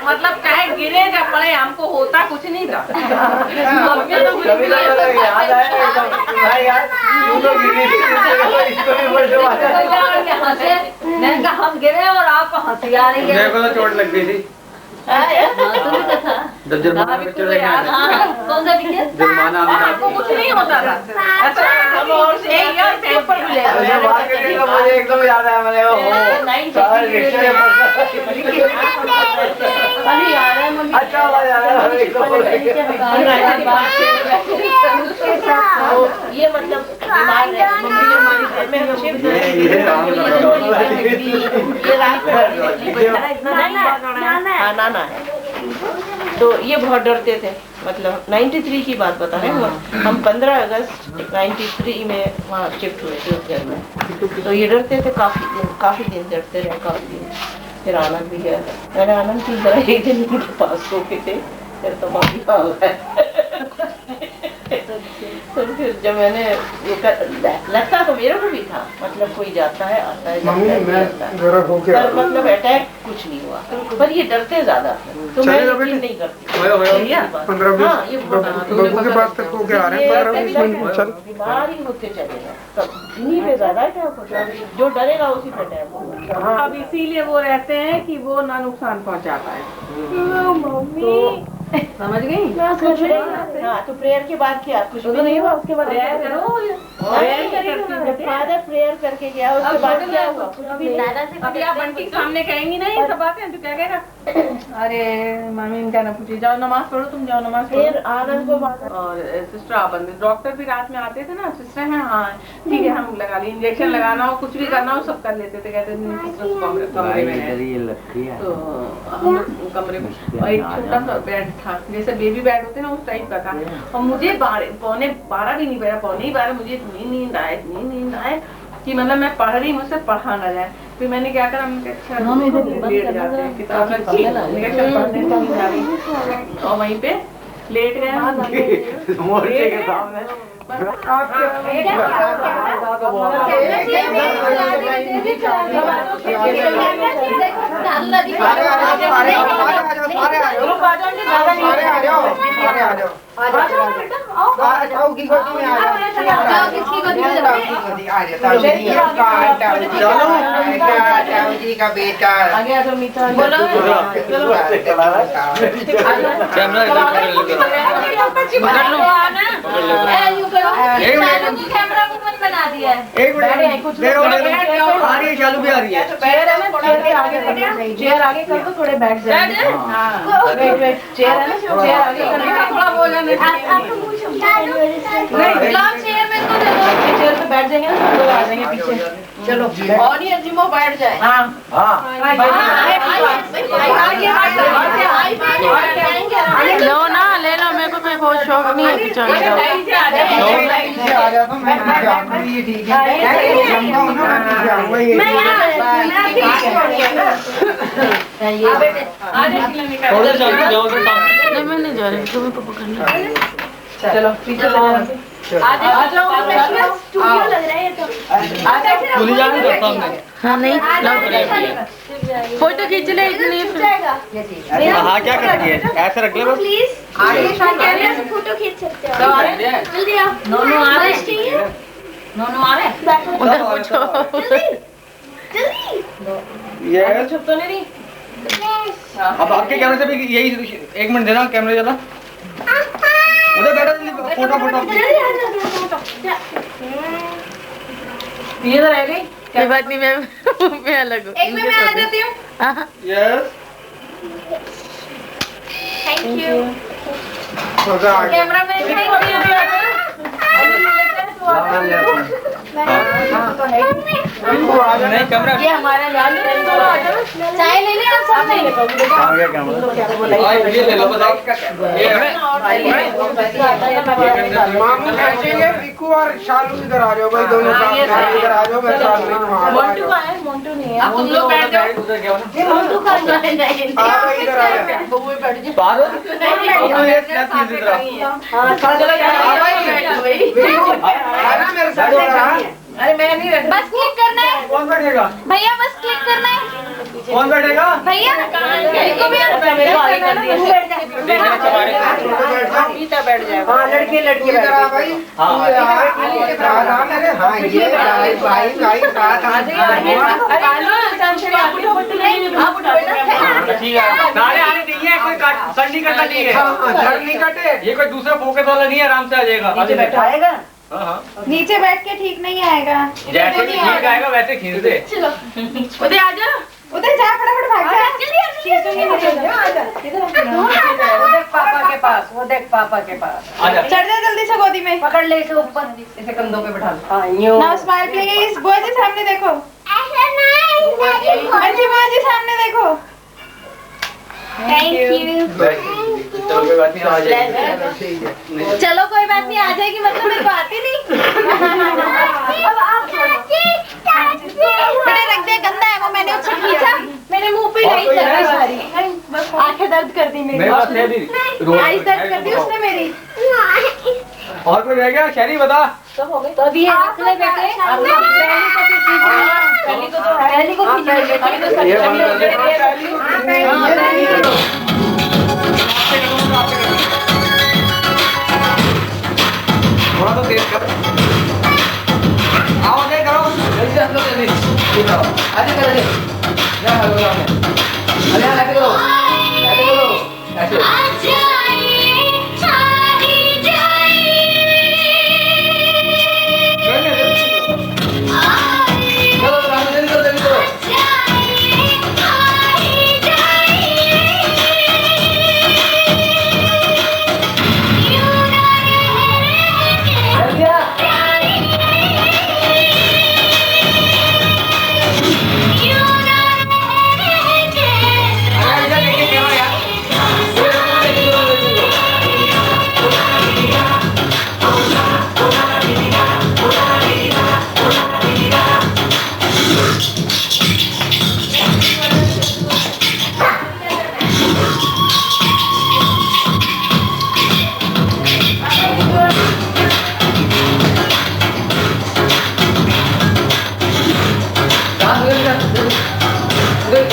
मतलब चाहे गिरे या पड़े हमको होता कुछ नहीं था। मैंने कहा हम गिरे और आप हंसी आ रही है। मेरे को तो चोट लग गई थी तुम्हें तो था जब जुर्माना पिक्चर देखने आए थे। कौन सा पिक्चर? जुर्माना आपको कुछ नहीं होता था। अच्छा हम और से यार पेपर भी ले मुझे एकदम याद आया, मैंने अच्छा ये मतलब बीमार है, मम्मी हमारी घर में नाना है, तो ये बहुत डरते थे। मतलब 93 की बात बता रहे हैं हम 15 अगस्त 93 में वहाँ शिफ्ट हुए थे उस घर में। तो ये डरते थे, काफी दिन डरते रहे, काफी दिन। फिर आनंद भी गया, मैंने आनंद की तरह एक दिन उनके पास सो के थे, फिर तो बाकी हाल है। तो फिर जब मैंने ये लगता तो मेरे को भी था, मतलब कोई जाता है आता है, पर मतलब अटैक कुछ नहीं हुआ, पर ये डरते ज्यादा, तो मैं यकीन नहीं करती। बीमार ही होते चले गए, तब इन्हीं पे ज्यादा अटैक होता है, जो डरेगा उसी पे अटैक होगा। अब इसीलिए वो रहते हैं कि वो ना नुकसान पहुंचा पाए। समझ गई? हाँ तो प्रेयर के बाद क्या कुछ भी नहीं हुआ, उसके बाद फादर प्रेयर करके गया, उसके बाद क्या हुआ कुछ भी नहीं। अभी आप बंटी के सामने कहेंगी ना ये सब बातें, तो क्या कहेगा? अरे मामी क्या ना पूछिए, जाओ नमाज पढ़ो, तुम जाओ नमाज पढ़ो। फिर आनंद को और सिस्टर आप डॉक्टर भी रात में आते थे ना, सिस्टर है हाँ ठीक है हम लगा ली, इंजेक्शन लगाना हो कुछ भी करना हो सब कर लेते थे, कहते कमरे में तो हम लोग कमरे में एक छोटा सा बेड था, जैसे बेबी बेड होते ना उस टाइप का था। और मुझे 12 भी नहीं बजा, 12:15 मुझे इतनी नींद आए कि मतलब मैं पढ़ रही, मुझसे पढ़ा ना जाए। फिर मैंने क्या करा, लेट जाते हैं किताब और वहीं पे लेट गए। जी का बेटा कैमरा को मत बना दिया है। एक मिनट चालू भी आ रही है। चेयर आगे कर दो, थोड़े बैठ जाए। वेट चेयर है ना, चेयर आगे थोड़ा बोला नहीं, चेयर में तो चेयर पे बैठ जाएंगे ना, सब लोग आ जाएंगे पीछे। चलो और ये जिमो बैठ जाए। हाँ लो ना, ले लो, मेरे को कोई बहुत शौक नहीं है खिंचाने का। नहीं मैं नहीं जा रही, तुम्हें को पकड़ना। चलो पीछे आ जाओ। स्टूडियो लग रहा है ये तो। हाँ नहीं फोटो खींच ले इतनी। हाँ क्या करेंगे, ऐसे रख ले बस। प्लीज कैमरे से फोटो खींच सकते हो। जल्दी आओ। नोनू आ रहे हैं, नोनू आ रहे हैं। उधर पूछो। जल्दी ये छुप तो नहीं। अब आपके कैमरे से भी यही, एक मिनट देना, कैमरे चला उधर बैठा, फोटो ये तो रह गई, कोई बात नहीं, मैं अलग हूँ। एक में मैं आ जाती हूँ। Yes thank you. Camera man thank नहीं कैमरा ये हमारा लाल चाय ले ले आप सब नहीं। ये ले लो बताओ। मामू बैठेंगे, रिकू और शालू इधर आ जाओ भाई, दोनों काम इधर आ जाओ। मैं मोंटू का है, मोंटू नहीं है। अब तुम लोग बैठ जाओ। मोंटू का नहीं इधर आ जाओ। बबू बैठ जाओ। मेरे साथ अरे मैं नहीं बैठ। बस क्लिक करना है कौन बैठेगा, भैया, बस क्लिक करना है कौन बैठेगा? भैया। इसको भी मेरे को आगे कर दिया। पीता बैठ जाए। हाँ लड़के लड़के इधर आ भाई। हाँ मेरे, हाँ ये भाई भाई साथ आ ठीक है, नारे आने चाहिए, कोई कट नहीं करना चाहिए। धड़ नहीं कटे। ये कोई दूसरा फोकस वाला नहीं है, आराम से आ जाएगा। बैठाएगा। हाँ नीचे बैठ के ठीक नहीं आएगा। जैसे कि ठीक आएगा वैसे खींच दे। चलो उधर आ जा। उधर जा, फटाफट भाग जा। जल्दी देख पापा के पास, वो देख पापा के पास। आजा। चढ़ जा जल्दी से गोदी में। पकड़ ले इसे ऊपर, इसे कंधों पे बैठा। हाँ यूं। Now smile please. बुआ जी सामने देखो। ऐसा नहीं, जी बुआ जी सामने देखो। Thank you. चलो कोई बात नहीं, आ जाएगी। चलो कोई बात नहीं, आ जाएगी, मतलब मेरे को आती नहीं। अब आप बेटे रख दे, गंदा है वो, मैंने उससे खींचा, मेरे मुंह पे और नहीं कोई चल है? सारी। आंखें दर्द कर दी मेरी, मेरे पास है भी। आईज दर्द कर दी उसने मेरी। और कोई रह गया? शहरी बता। तो हो गई। तो अभी ये रख ले बेटे। पहली को तो है। पहली को खींच ले। थोड़ा तो तेज कर। आओ नहीं करो, जल्दी से अंदर जल्दी। आगे कर दे। जा हेलो अरे ऐसे करो, ऐसे करो, ऐसे। चलो जल्दी करो, जल्दी करो।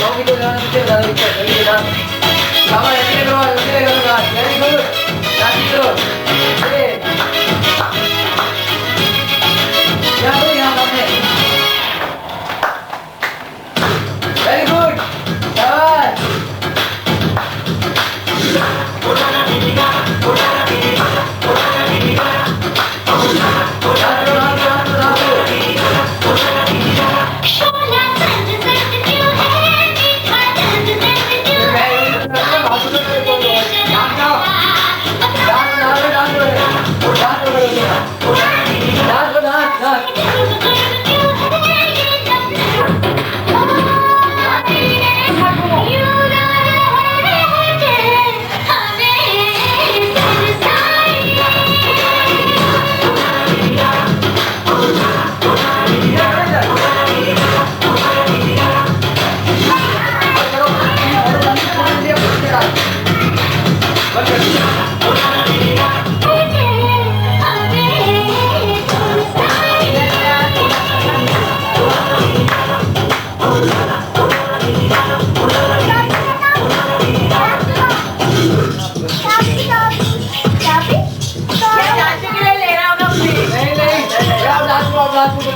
जाओ भी तो जाना पीछे बता दो जल्दी डांस बाबा ऐसे करो डांस वेरी गुड डांस करो अरे यहाँ तो यहाँ सामने वेरी गुड शाबाश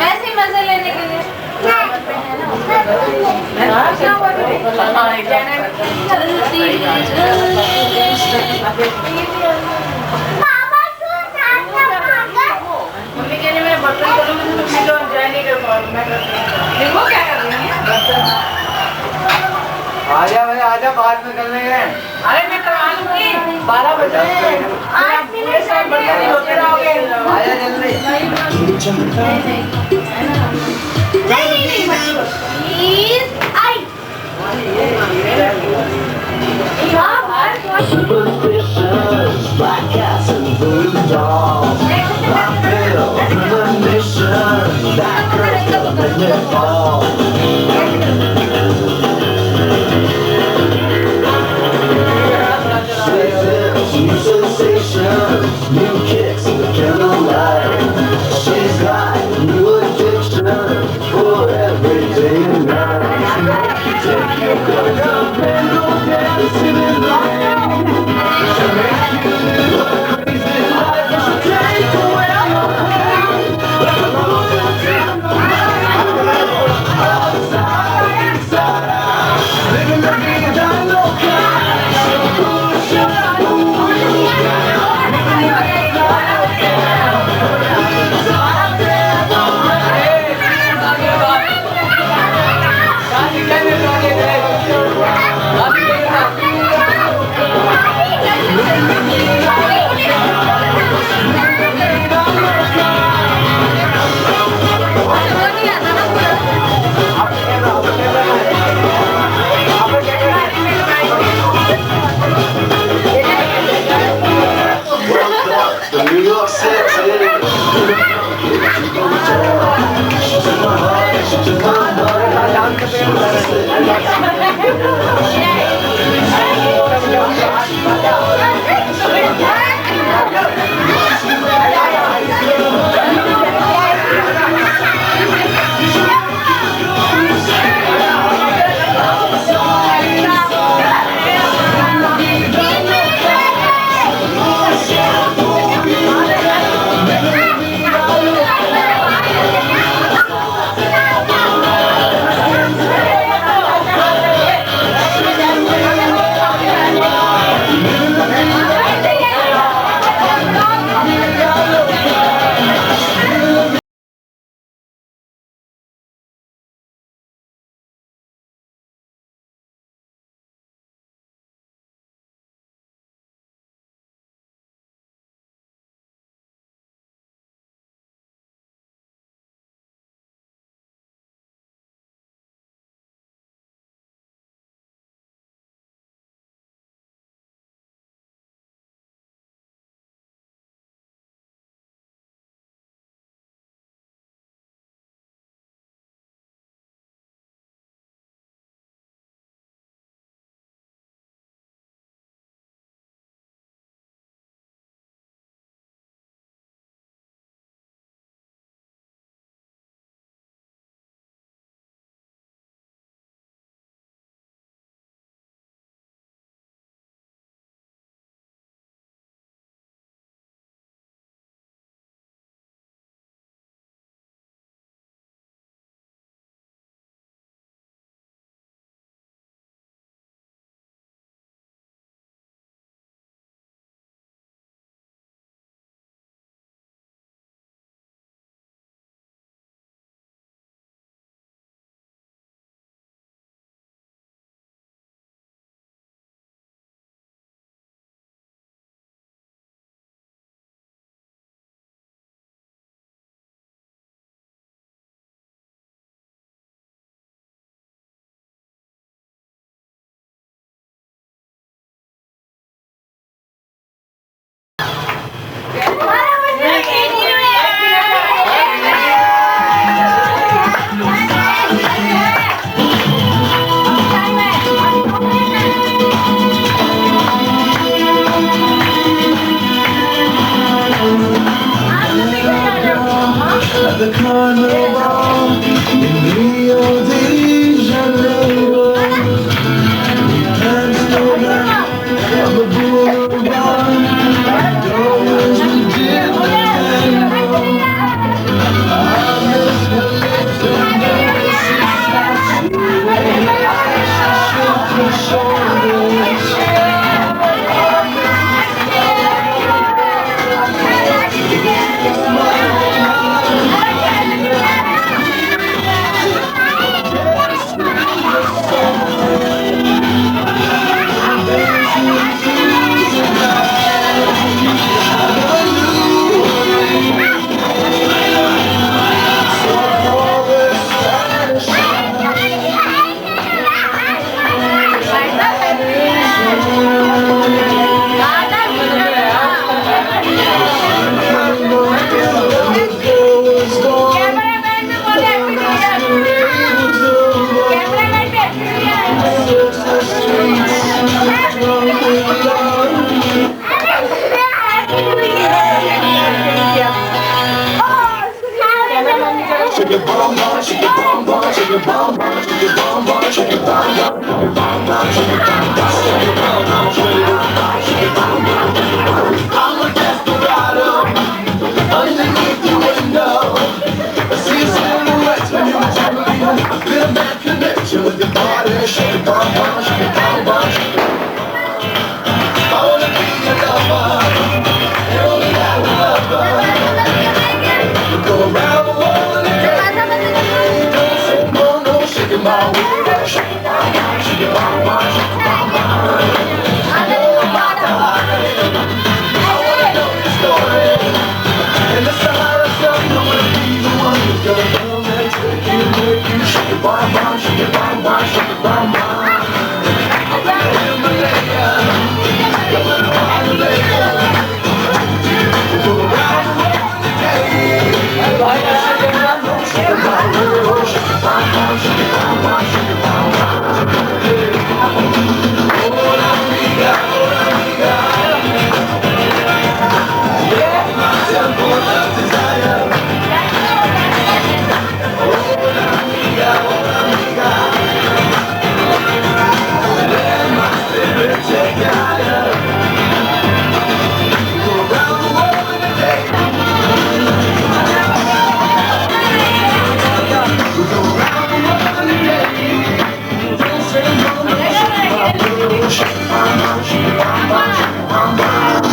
वैसे मजे लेने के लिए मम्मी कह रही मैं बर्तन करूँगी तो तुम लोग एंजॉय नहीं कर पाओगे। मैं देखो क्या कर रही है। आजा भाई आजा, बाद में कर लेंगे। अरे मैं करवा लूंगी 12 बजे 8 मिनट से बर्तन होते रहोगे। आजा जल्दी। नहीं please I Black cats and blue dolls. I feel premonition. That girl's gonna make me fall. New sensations, new kicks in the candlelight. She's got new addiction for every day and night. Take your clothes off and go dancing in the rain. To make you live a crazy life, to take away your pain. Like a rose in the rain. Outside, inside out, living the vida loca. Push up, New York City. She took my heart, she took my Living shake your bum bum, shake your bum bum, shake your bum bum, shake your bum bum, shake your bum bum, shake your bum bum, shake your bum bum, shake your bum bum, shake your bum bum. I'm a desperado underneath the window. I see a silhouette when you're juggling. I feel a bad connection with your body. Shake your bum bum, shake your bum bum, shake your bum bum. I wanna be your lover, and only that lover. Go around the world and don't say no, no, shake your bum bum, shake your bum bum, shake your bum bum, shake your bum bum. I wanna know your story, and the side of something I wanna be the one who's gonna come and take you, shake your bum bum, shake your bum bum, shake your bum bum. I'll be a Himalayan, you're gonna wanna lay. Go around the world today, shake your bum bum, shake your bum bum, shake your bum bum, shake your bum bum, shake your bum bum. Hola amiga, hola amiga, yeah, my temple of desire. Hola amiga, let my spirit take you higher. Go around the world today. We go around the world today. Don't say no, no, shake your bum bum, shake your bum bum, shake your bum bum.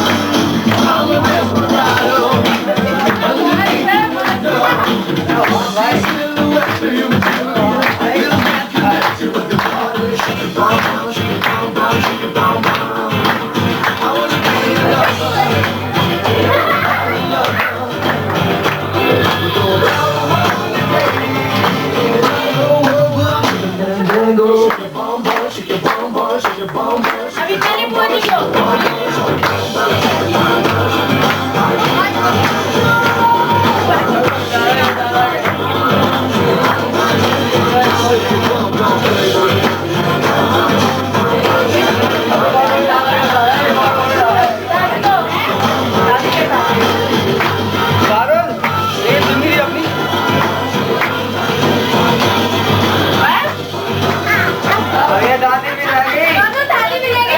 I'm a desperado underneath the window. I see a silhouette of you. I feel a man connected with your body. Shake your bum bum, shake your bum bum, shake your bum bum. I wanna be your lover, your lover. We go around the world today. And then go shake your bum bum, shake your bum bum, shake your bum bum. अभी पहले बोली लो दादी भी लगी। थाली भी लेके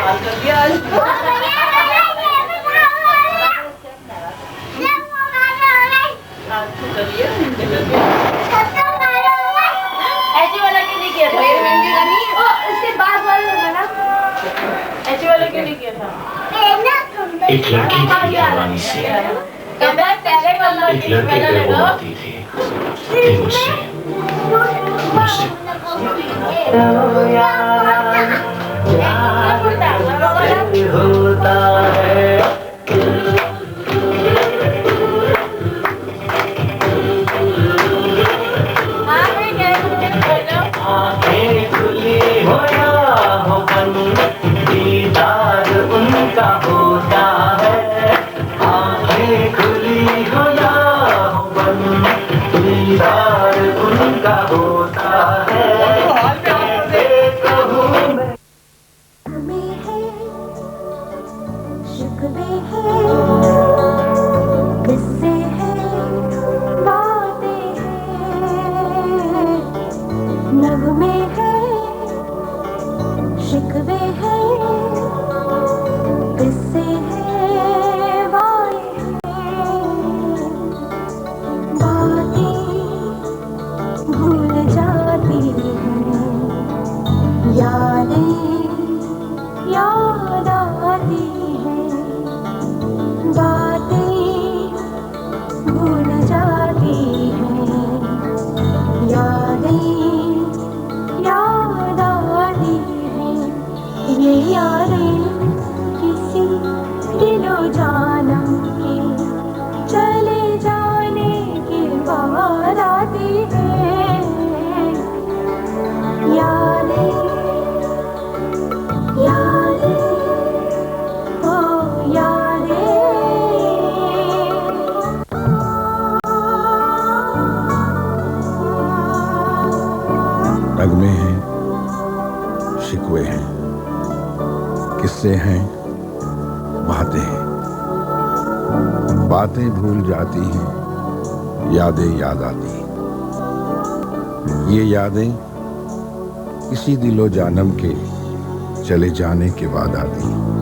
कमाल कर दिया आज। ऐसे वाला क्यों नहीं किया था? उसके बाद वाला ना ऐसे वाला क्यों नहीं किया था? एक लड़की थी जवानी से, एक लड़के पे वो आती थी, लेकिन मुझसे होता है। आँखें खुली हो या हो बंद, दीदार उनका होता है। आँखें खुली हो या हो बंद, दीदार उनका होता है। कैसे कहूँ मैं शिकवे हैं, किस्से हैं, बातें हैं, नगमे हैं, शिकवे हैं, किस्से हैं, बातें भूल जाती हैं, यादें याद आती हैं, बातें भूल जाती हैं, यादें याद आती हैं। ये यादें किसी दिलो जानम के चले जाने के बाद आती हैं। यादें यादें ओ यादें। नगमे हैं, शिकवे हैं, किस्से हैं, बातें हैं, बातें भूल जाती हैं, यादें याद आती हैं। ये यादें किसी दिलो जानम के चले जाने के बाद आती हैं।